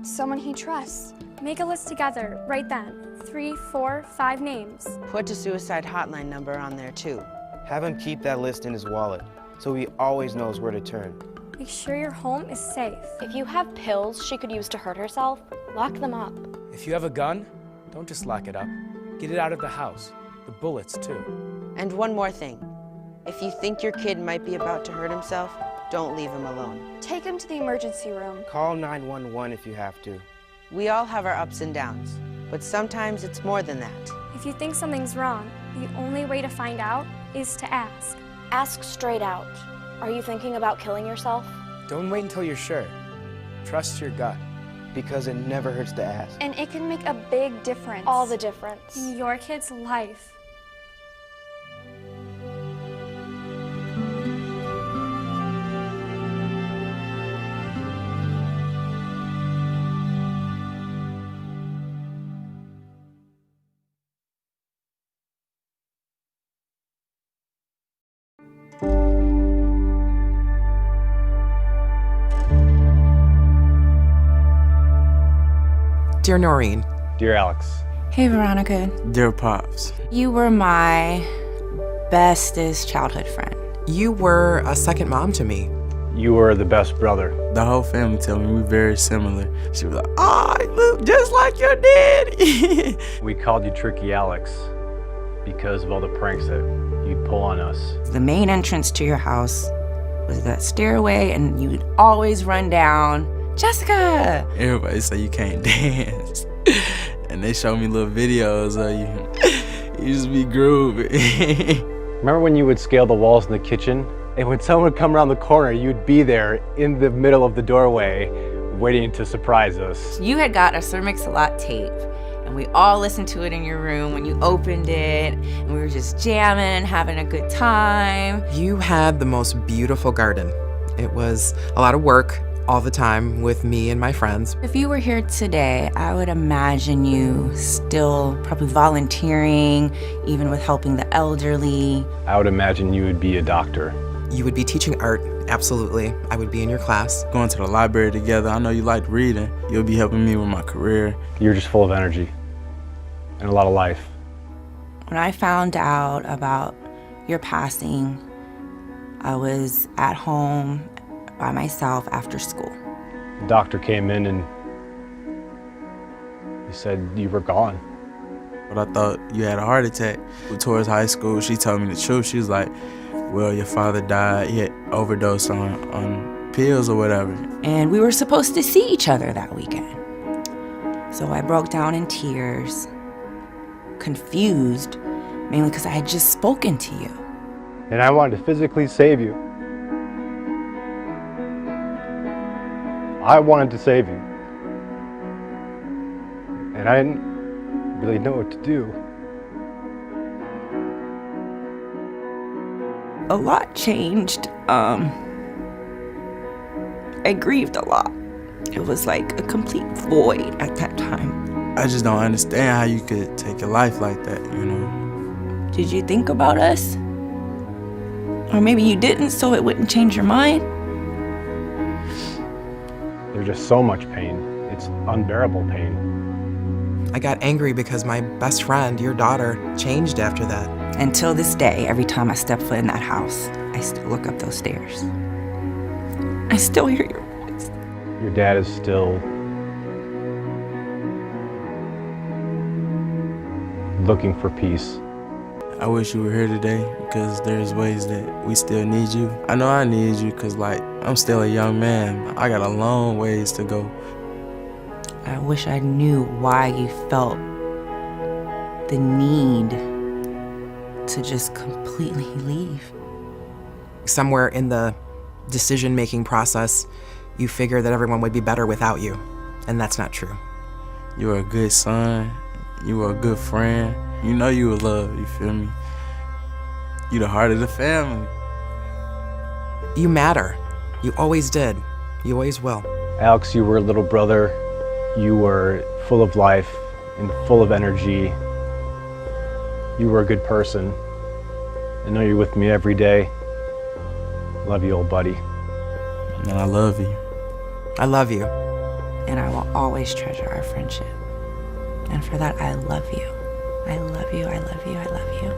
Someone he trusts. Make a list together, right then. 3, 4, 5 names. Put a suicide hotline number on there too. Have him keep that list in his wallet, so he always knows where to turn. Make sure your home is safe. If you have pills she could use to hurt herself, lock them up. If you have a gun, don't just lock it up. Get it out of the house. The bullets, too. And one more thing. If you think your kid might be about to hurt himself, don't leave him alone. Take him to the emergency room. Call 911 if you have to. We all have our ups and downs, but sometimes it's more than that. If you think something's wrong, the only way to find out is to ask. Ask straight out. Are you thinking about killing yourself? Don't wait until you're sure. Trust your gut. Because it never hurts to ask. And it can make a big difference. All the difference. In your kid's life. Dear Noreen. Dear Alex. Hey, Veronica. Dear Pops. You were my bestest childhood friend. You were a second mom to me. You were the best brother. The whole family tell me we're very similar. She was like, oh, you look just like your daddy. We called you Tricky Alex because of all the pranks that you'd pull on us. The main entrance to your house was that stairway, and you'd always run down, Jessica! Everybody say you can't dance. And they show me little videos of you. You just be grooving. Remember when you would scale the walls in the kitchen? And when someone would come around the corner, you'd be there in the middle of the doorway waiting to surprise us. You had got a Sir Mix-a-Lot tape, and we all listened to it in your room when you opened it, and we were just jamming and having a good time. You had the most beautiful garden. It was a lot of work all the time with me and my friends. If you were here today, I would imagine you still probably volunteering, even with helping the elderly. I would imagine you would be a doctor. You would be teaching art, absolutely. I would be in your class. Going to the library together. I know you like reading. You'll be helping me with my career. You're just full of energy and a lot of life. When I found out about your passing, I was at home by myself after school. The doctor came in and he said you were gone. But I thought you had a heart attack. Towards high school, she told me the truth. She was like, well, your father died. He had overdosed on pills or whatever. And we were supposed to see each other that weekend. So I broke down in tears, confused, mainly because I had just spoken to you. And I wanted to physically save you. I wanted to save you. And I didn't really know what to do. A lot changed. I grieved a lot. It was like a complete void at that time. I just don't understand how you could take your life like that, you know? Did you think about us? Or maybe you didn't, so it wouldn't change your mind? There's just so much pain. It's unbearable pain. I got angry because my best friend, your daughter, changed after that. Until this day, every time I step foot in that house, I still look up those stairs. I still hear your voice. Your dad is still looking for peace. I wish you were here today because there's ways that we still need you. I know I need you because, like, I'm still a young man. I got a long ways to go. I wish I knew why you felt the need to just completely leave. Somewhere in the decision-making process, you figure that everyone would be better without you, and that's not true. You were a good son. You were a good friend. You know you were loved, you feel me? You the heart of the family. You matter. You always did. You always will. Alex, you were a little brother. You were full of life and full of energy. You were a good person. I know you're with me every day. Love you, old buddy. And I love you. I love you. And I will always treasure our friendship. And for that, I love you. I love you, I love you, I love you.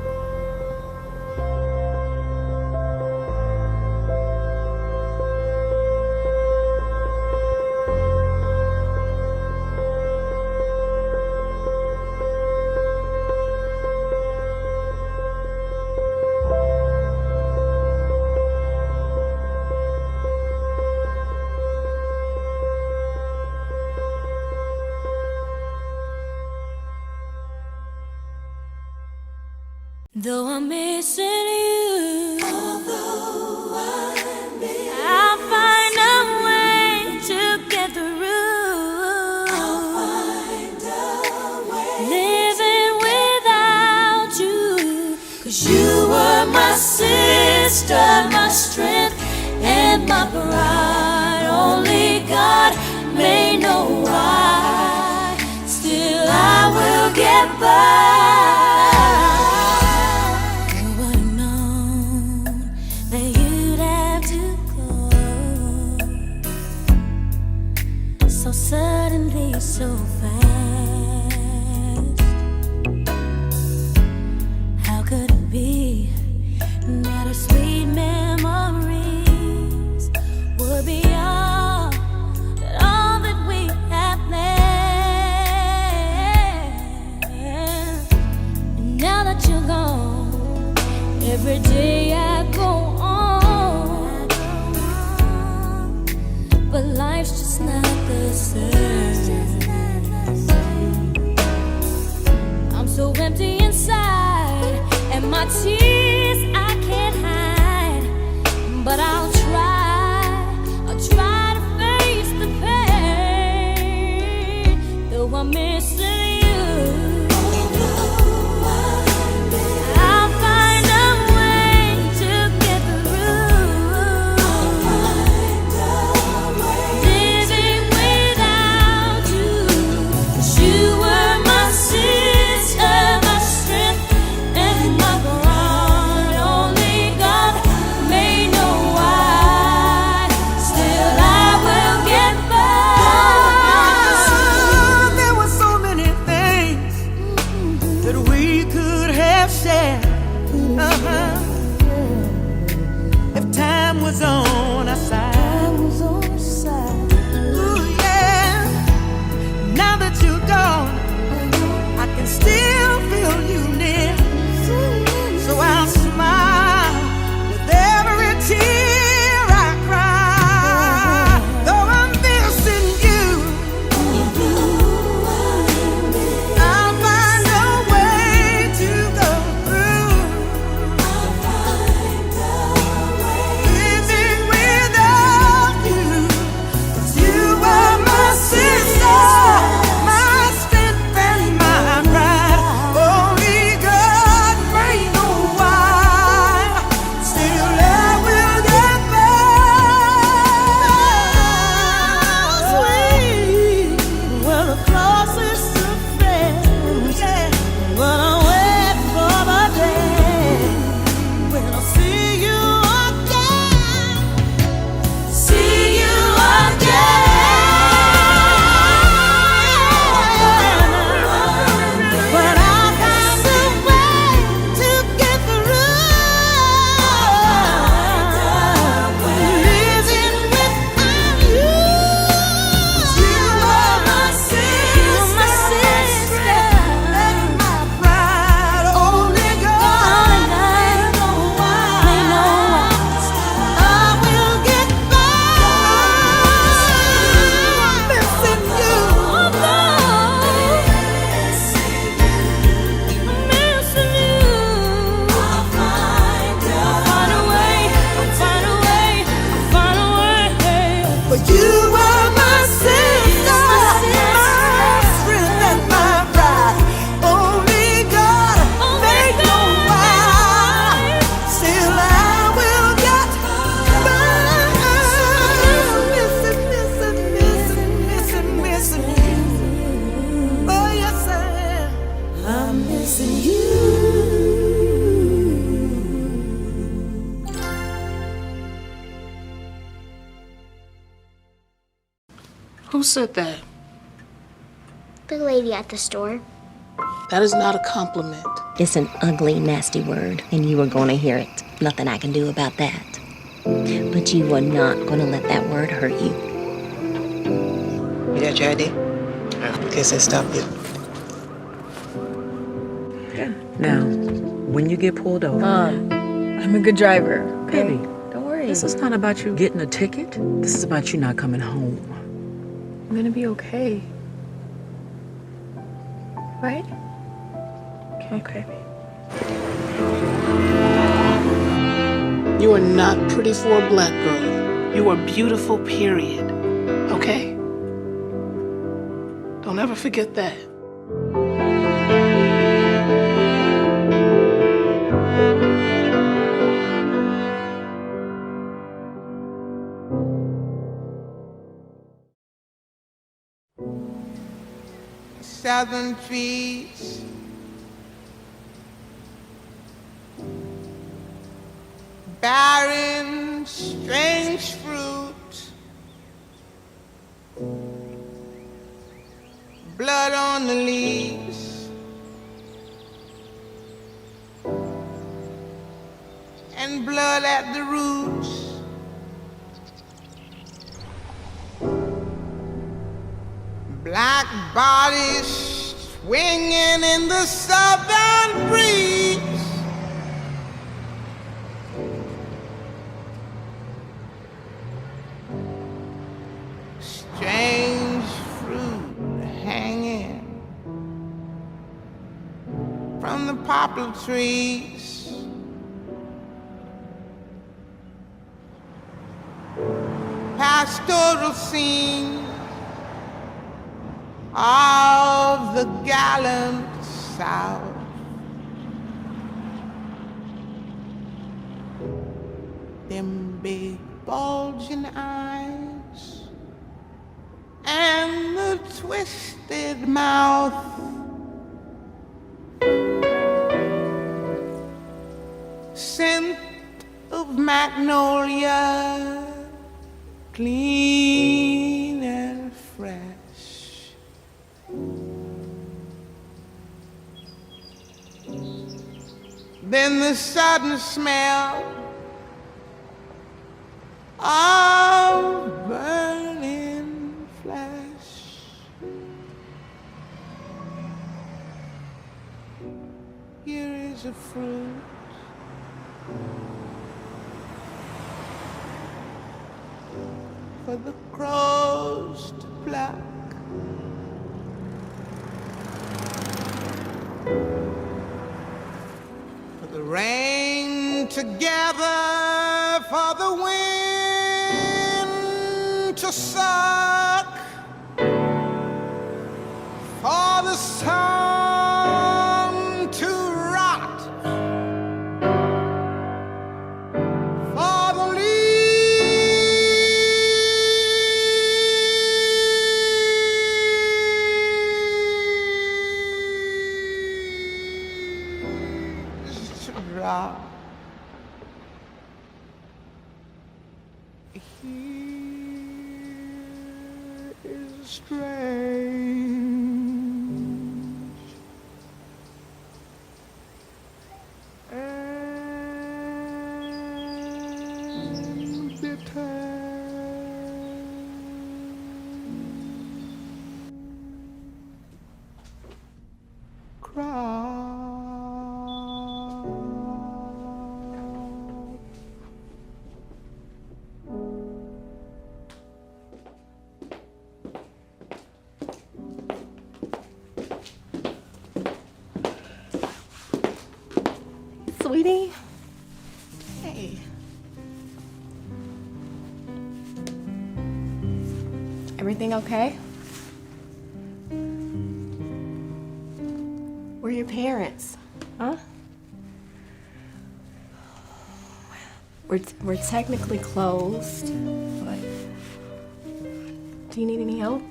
Though I'm missing you, I'll find a way to get through. Living without you, 'cause you were my sister, my strength, and my pride. Only God may know why. Still, I will get by. Suddenly so fast. How could it be that our sweet memories were beyond all that we had planned? And now that you're gone, every day I go on, but life's just not the same. on our side. Ooh, yeah. Now that you're gone, I can still feel you near. So I'll smile with every tear I cry. Though I'm missing you, I'll find a way to go through. Living without you, 'cause you are my sister, my strength and my pride. Only God may know why. Still I will get by. Sweet, we're the closest to friends. But I wait for the day when I'll see you again. See you again. But I'll find a way to get through. Living without you. You are my sister, and my pride. Only God may know why. I will get by. I'm missing you. I'm missing you. I'll find a way. I'll find a way. I'll find a way. But you are my sister, my strength and my pride. Only God may know why. Still I will get by. Missing you. Oh yes I am. I'm missing you. Who said that? The lady at the store. That is not a compliment. It's an ugly, nasty word, and you are going to hear it. Nothing I can do about that. But you are not going to let that word hurt you. You got your ID? Guess I stopped you. Now, when you get pulled over, I'm a good driver. Okay? baby, Don't worry. this is not about you getting a ticket. This is about you not coming home. I'm gonna be okay. Right? Okay. You are not pretty for a black girl. You are beautiful, period. Okay? Don't ever forget that. Southern trees, barren, strange fruit, blood on the leaves, and blood at the roots. Black bodies swinging in the southern breeze. Strange fruit hanging from the poplar trees. Pastoral scene of the gallant South. Them big bulging eyes and the twisted mouth. Scent of magnolia, clean and fresh. Then the sudden smell of burning flesh. Here is a fruit for the crows to pluck. For the rain to gather, for the wind to suck, for the sun to rot, for the leaves to drop. Here is strange and bitter crowd. Sweetie? Hey. Everything okay? Where are your parents? Huh? We're technically closed, but do you need any help?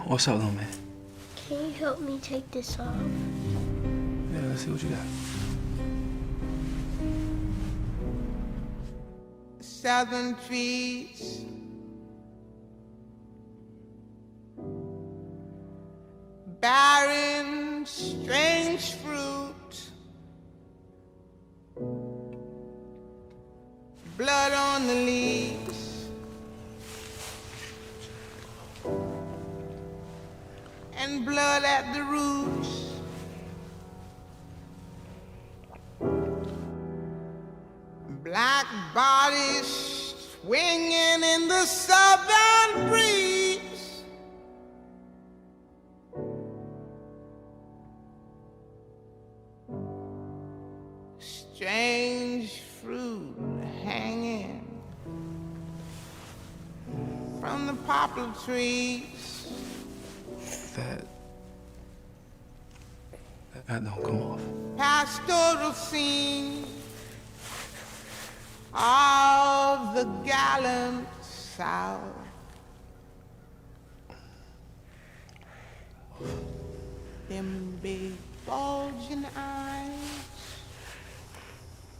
What's up, little man? Can you help me take this off? Yeah, let's see what you got. 7 trees, barren, strange fruit, blood on the leaves, and blood at the roots. Black bodies swinging in the southern breeze. Strange fruit hanging from the poplar trees. That don't come off. Pastoral scene of the gallant South. Them big bulging eyes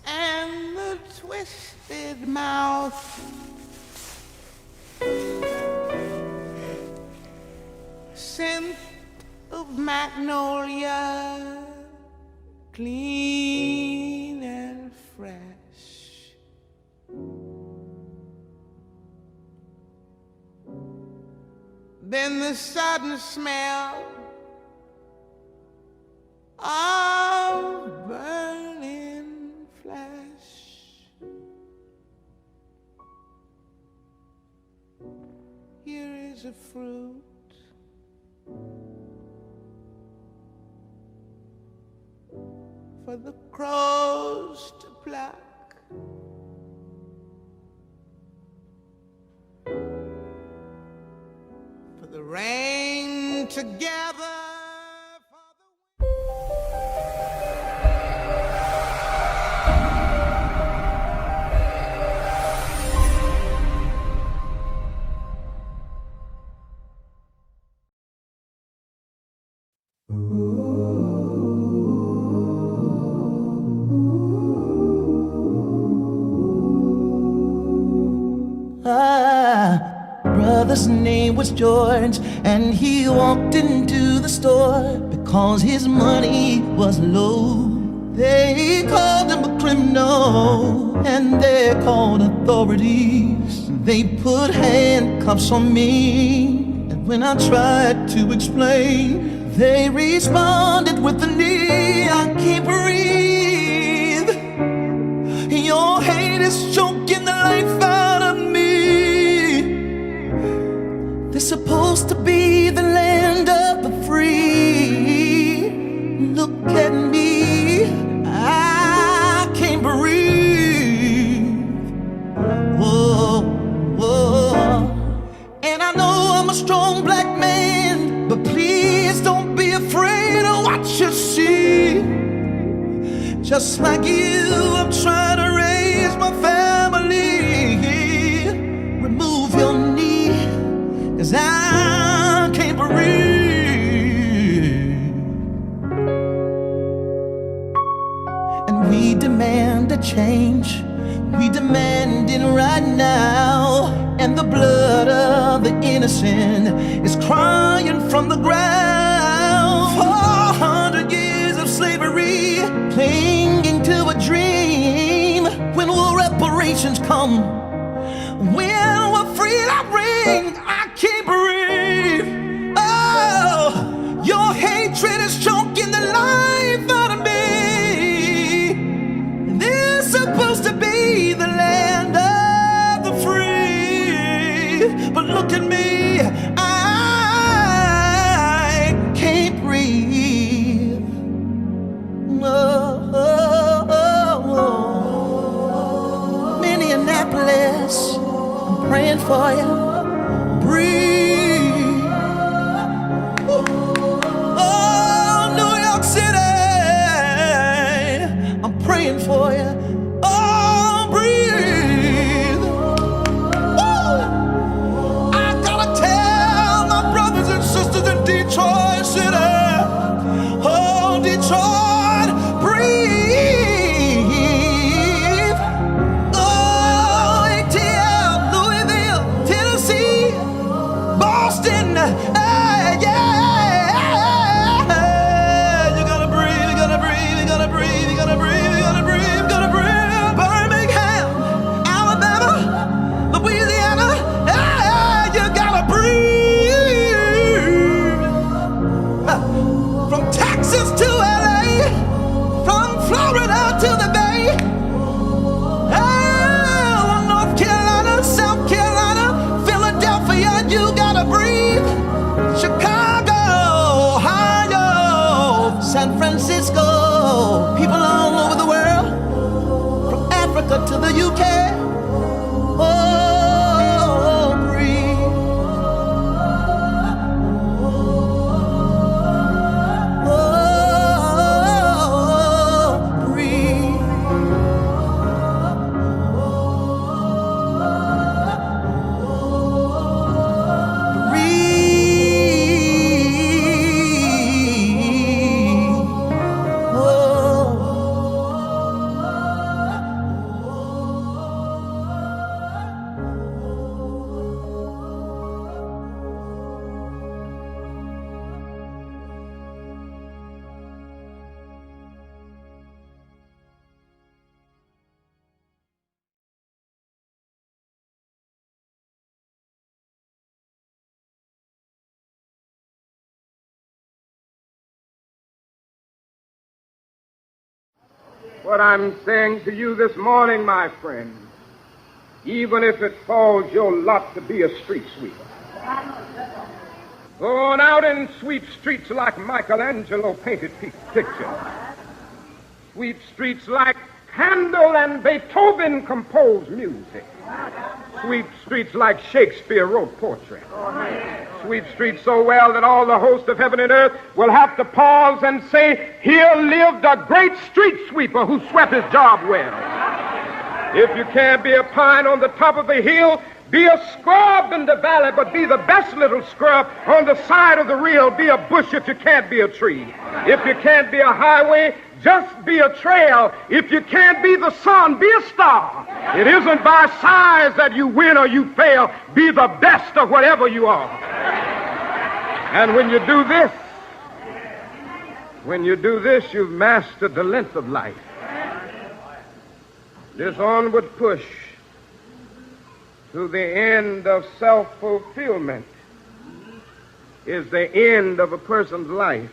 and the twisted mouth. Scent of magnolia, clean and fresh. Then the sudden smell of burning flesh. Here is a fruit for the crows to pluck. For the rain to gather. brother's name was George, and he walked into the store because his money was low. They called him a criminal, and they called authorities. They put handcuffs on me, and when I tried to explain, they responded with the knee. I can't breathe. Your hate is choking the life out of me. They're supposed to be the land of the free. Look at me, I can't breathe. Whoa, whoa. And I know I'm a strong black man, but please don't be afraid of what you see. Just like you, I'm trying to raise my family. Remove your knee, 'cause I can't breathe. And we demand a change. We demand it right now. And the blood of the innocent is crying from the ground. 400 years of slavery, clinging to a dream. When will reparations come? When will freedom ring? I can't breathe. Oh, your hatred is choking the life out of me. This is supposed to be the land of the free, but look at me, I can't breathe. Oh, oh, oh, oh. Minneapolis, I'm praying for you. Breathe. Oh, New York City, I'm praying for you. Oh, breathe. Woo. I gotta tell my brothers and sisters in Detroit City. Oh, Detroit, breathe. Oh, ATL, Louisville, Tennessee, Boston, yeah. You gotta breathe, you gotta breathe, you gotta breathe, you gotta breathe, you gotta breathe, you gotta breathe. Birmingham, Alabama, Louisiana, you gotta breathe. From Texas to LA, from Florida to the Bay, North Carolina, South Carolina, Philadelphia, you gotta breathe. Chicago, Ohio, San Francisco, people all over the world, from Africa to the UK. Oh, breathe. Oh, breathe. What I'm saying to you this morning, my friend, even if it falls your lot to be a street sweeper, go on out and sweep streets like Michelangelo painted pictures. Sweep streets like Handel and Beethoven composed music. Sweep streets like Shakespeare wrote poetry. Sweep streets so well that all the host of heaven and earth will have to pause and say, here lived a great street sweeper who swept his job well. If you can't be a pine on the top of a hill, Be a scrub in the valley, but be the best little scrub on the side of the reel. Be a bush if you can't be a tree. If you can't be a highway, just be a trail. If you can't be the sun, be a star. It isn't by size that you win or you fail. Be the best of whatever you are. And when you do this, you've mastered the length of life. This onward push to the end of self-fulfillment is the end of a person's life.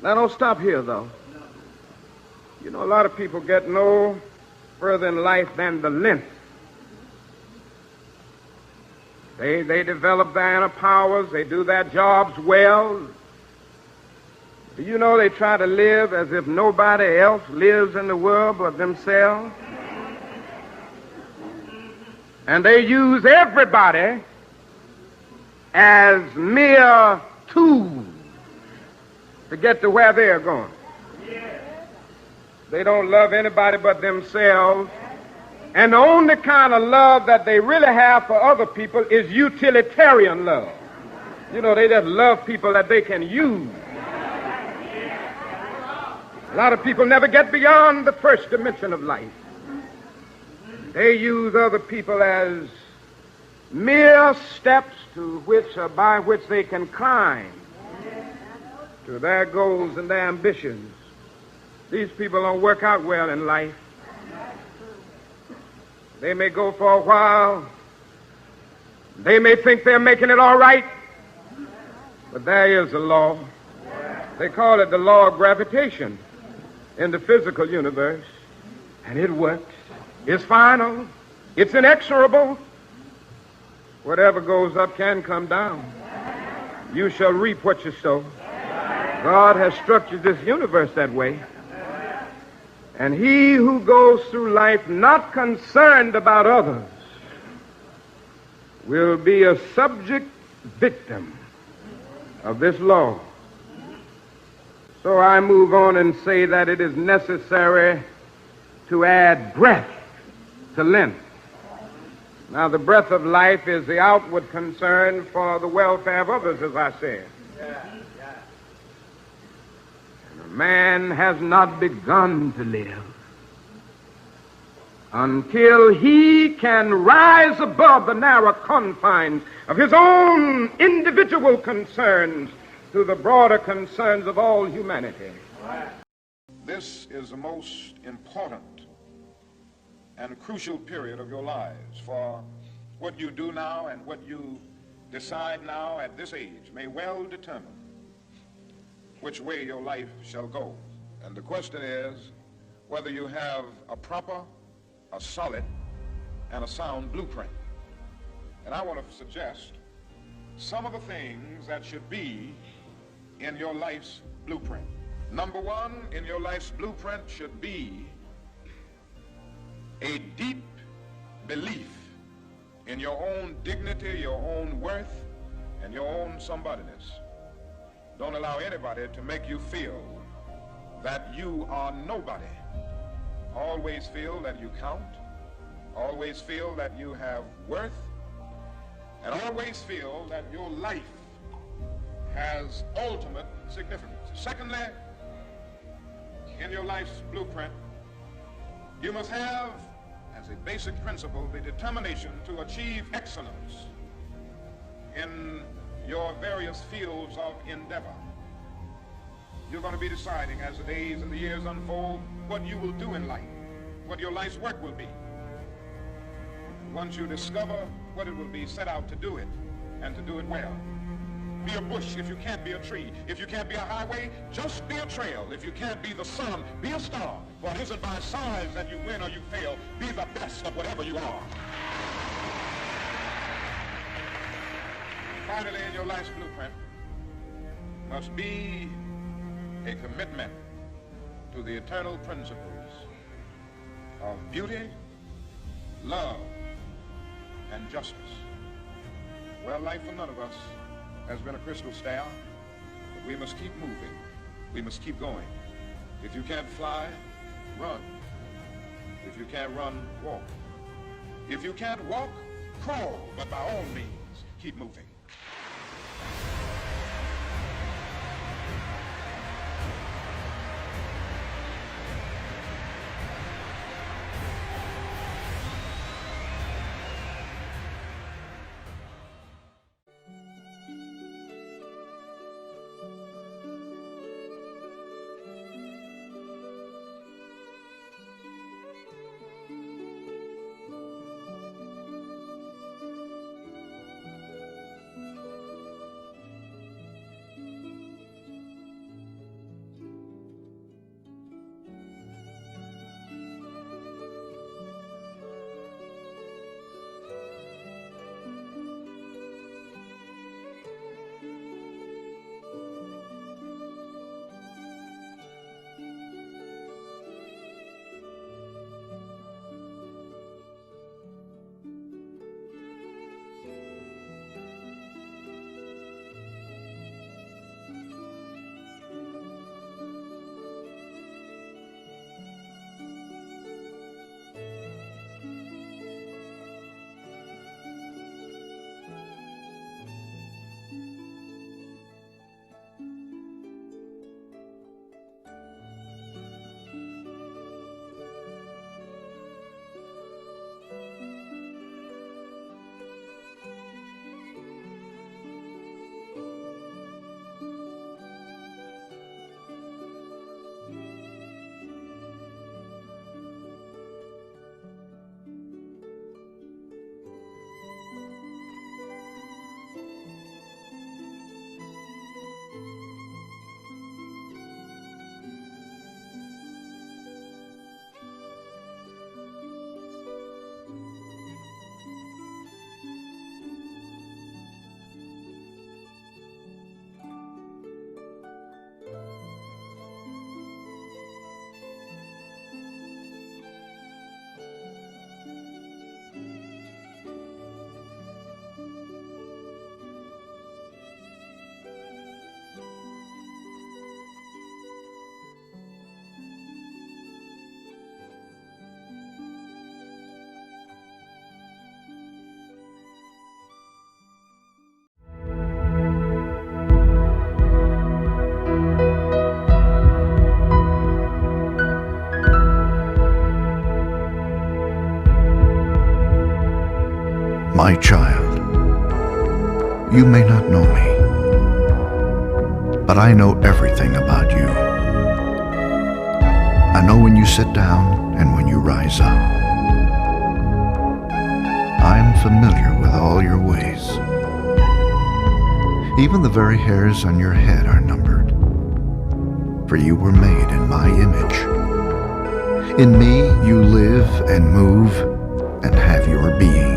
Now, don't stop here, though. You know, a lot of people get no further in life than the length. They develop their inner powers. They do their jobs well. Do you know they try to live as if nobody else lives in the world but themselves? And they use everybody as mere tools to get to where they're going. They don't love anybody but themselves. And the only kind of love that they really have for other people is utilitarian love. You know, they just love people that they can use. A lot of people never get beyond the first dimension of life. They use other people as mere steps to which or by which they can climb to their goals and their ambitions. These people don't work out well in life. They may go for a while. They may think they're making it all right. But there is a law. They call it the law of gravitation in the physical universe. And it works. It's final. It's inexorable. Whatever goes up can come down. You shall reap what you sow. God has structured this universe that way. And he who goes through life not concerned about others will be a subject victim of this law. So I move on and say that it is necessary to add breath to length. Now, the breath of life is the outward concern for the welfare of others, as I said. Man has not begun to live until he can rise above the narrow confines of his own individual concerns to the broader concerns of all humanity. This is the most important and crucial period of your lives, for what you do now and what you decide now at this age may well determine which way your life shall go. And the question is whether you have a proper, a solid, and a sound blueprint. And I want to suggest some of the things that should be in your life's blueprint. Number one in your life's blueprint should be a deep belief in your own dignity, your own worth, and your own somebodyness. Don't allow anybody to make you feel that you are nobody. Always feel that you count. Always feel that you have worth. And always feel that your life has ultimate significance. Secondly, in your life's blueprint, you must have, as a basic principle, the determination to achieve excellence in your various fields of endeavor. You're going to be deciding as the days and the years unfold what you will do in life, what your life's work will be. Once you discover what it will be, set out to do it, and to do it well. Be a bush if you can't be a tree. If you can't be a highway, just be a trail. If you can't be the sun, be a star. For it isn't by size that you win or you fail. Be the best of whatever you are. Finally, in your life's blueprint must be a commitment to the eternal principles of beauty, love, and justice. Well, life for none of us has been a crystal stair, but we must keep moving. We must keep going. If you can't fly, run. If you can't run, walk. If you can't walk, crawl, but by all means, keep moving. My child, you may not know me, but I know everything about you. I know when you sit down and when you rise up. I am familiar with all your ways. Even the very hairs on your head are numbered, for you were made in my image. In me you live and move and have your being,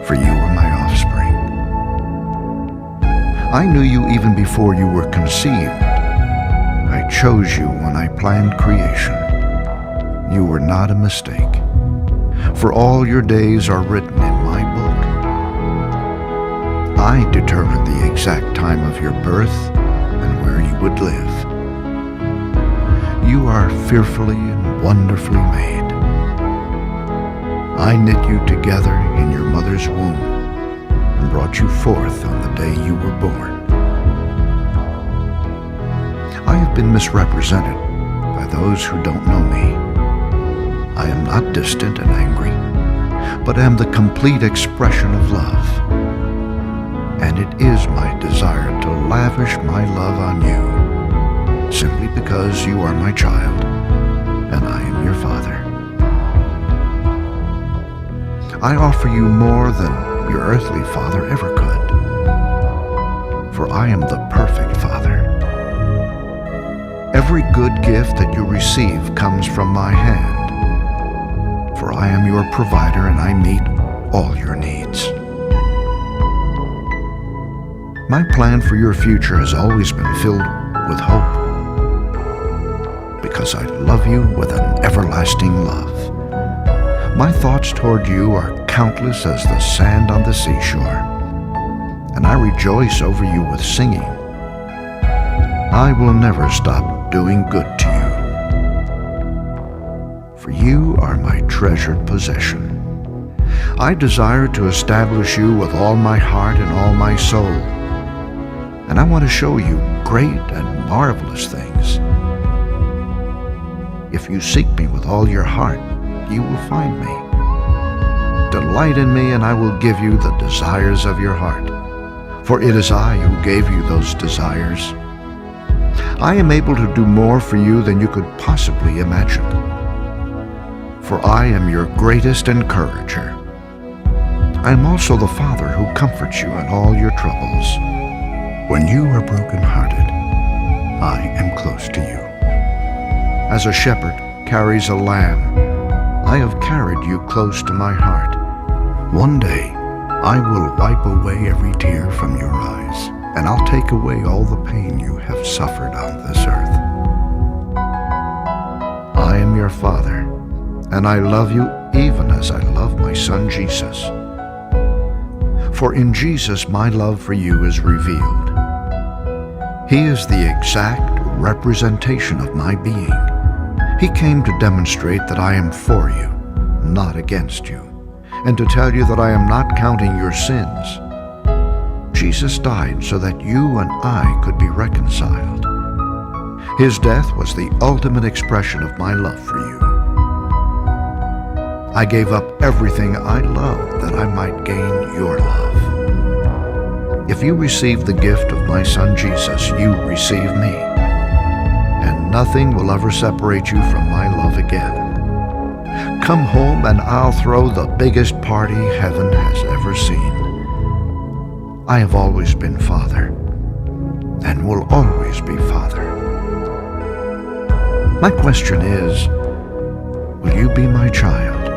for you are my offspring. I knew you even before you were conceived. I chose you when I planned creation. You were not a mistake, for all your days are written in my book. I determined the exact time of your birth and where you would live. You are fearfully and wonderfully made. I knit you together in your mother's womb and brought you forth on the day you were born. I have been misrepresented by those who don't know me. I am not distant and angry, but am the complete expression of love. And it is my desire to lavish my love on you, simply because you are my child and I am your father. I offer you more than your earthly father ever could, for I am the perfect father. Every good gift that you receive comes from my hand, for I am your provider and I meet all your needs. My plan for your future has always been filled with hope, because I love you with an everlasting love. My thoughts toward you are countless as the sand on the seashore, and I rejoice over you with singing. I will never stop doing good to you, for you are my treasured possession. I desire to establish you with all my heart and all my soul. And I want to show you great and marvelous things. If you seek me with all your heart, you will find me. Delight in me, and I will give you the desires of your heart. For it is I who gave you those desires. I am able to do more for you than you could possibly imagine. For I am your greatest encourager. I am also the Father who comforts you in all your troubles. When you are brokenhearted, I am close to you. As a shepherd carries a lamb, I have carried you close to my heart. One day, I will wipe away every tear from your eyes, and I'll take away all the pain you have suffered on this earth. I am your Father, and I love you even as I love my Son Jesus. For in Jesus my love for you is revealed. He is the exact representation of my being. He came to demonstrate that I am for you, not against you, and to tell you that I am not counting your sins. Jesus died so that you and I could be reconciled. His death was the ultimate expression of my love for you. I gave up everything I loved that I might gain your love. If you receive the gift of my Son Jesus, you receive me, and nothing will ever separate you from my love again. Come home and I'll throw the biggest party heaven has ever seen. I have always been Father, and will always be Father. My question is, will you be my child?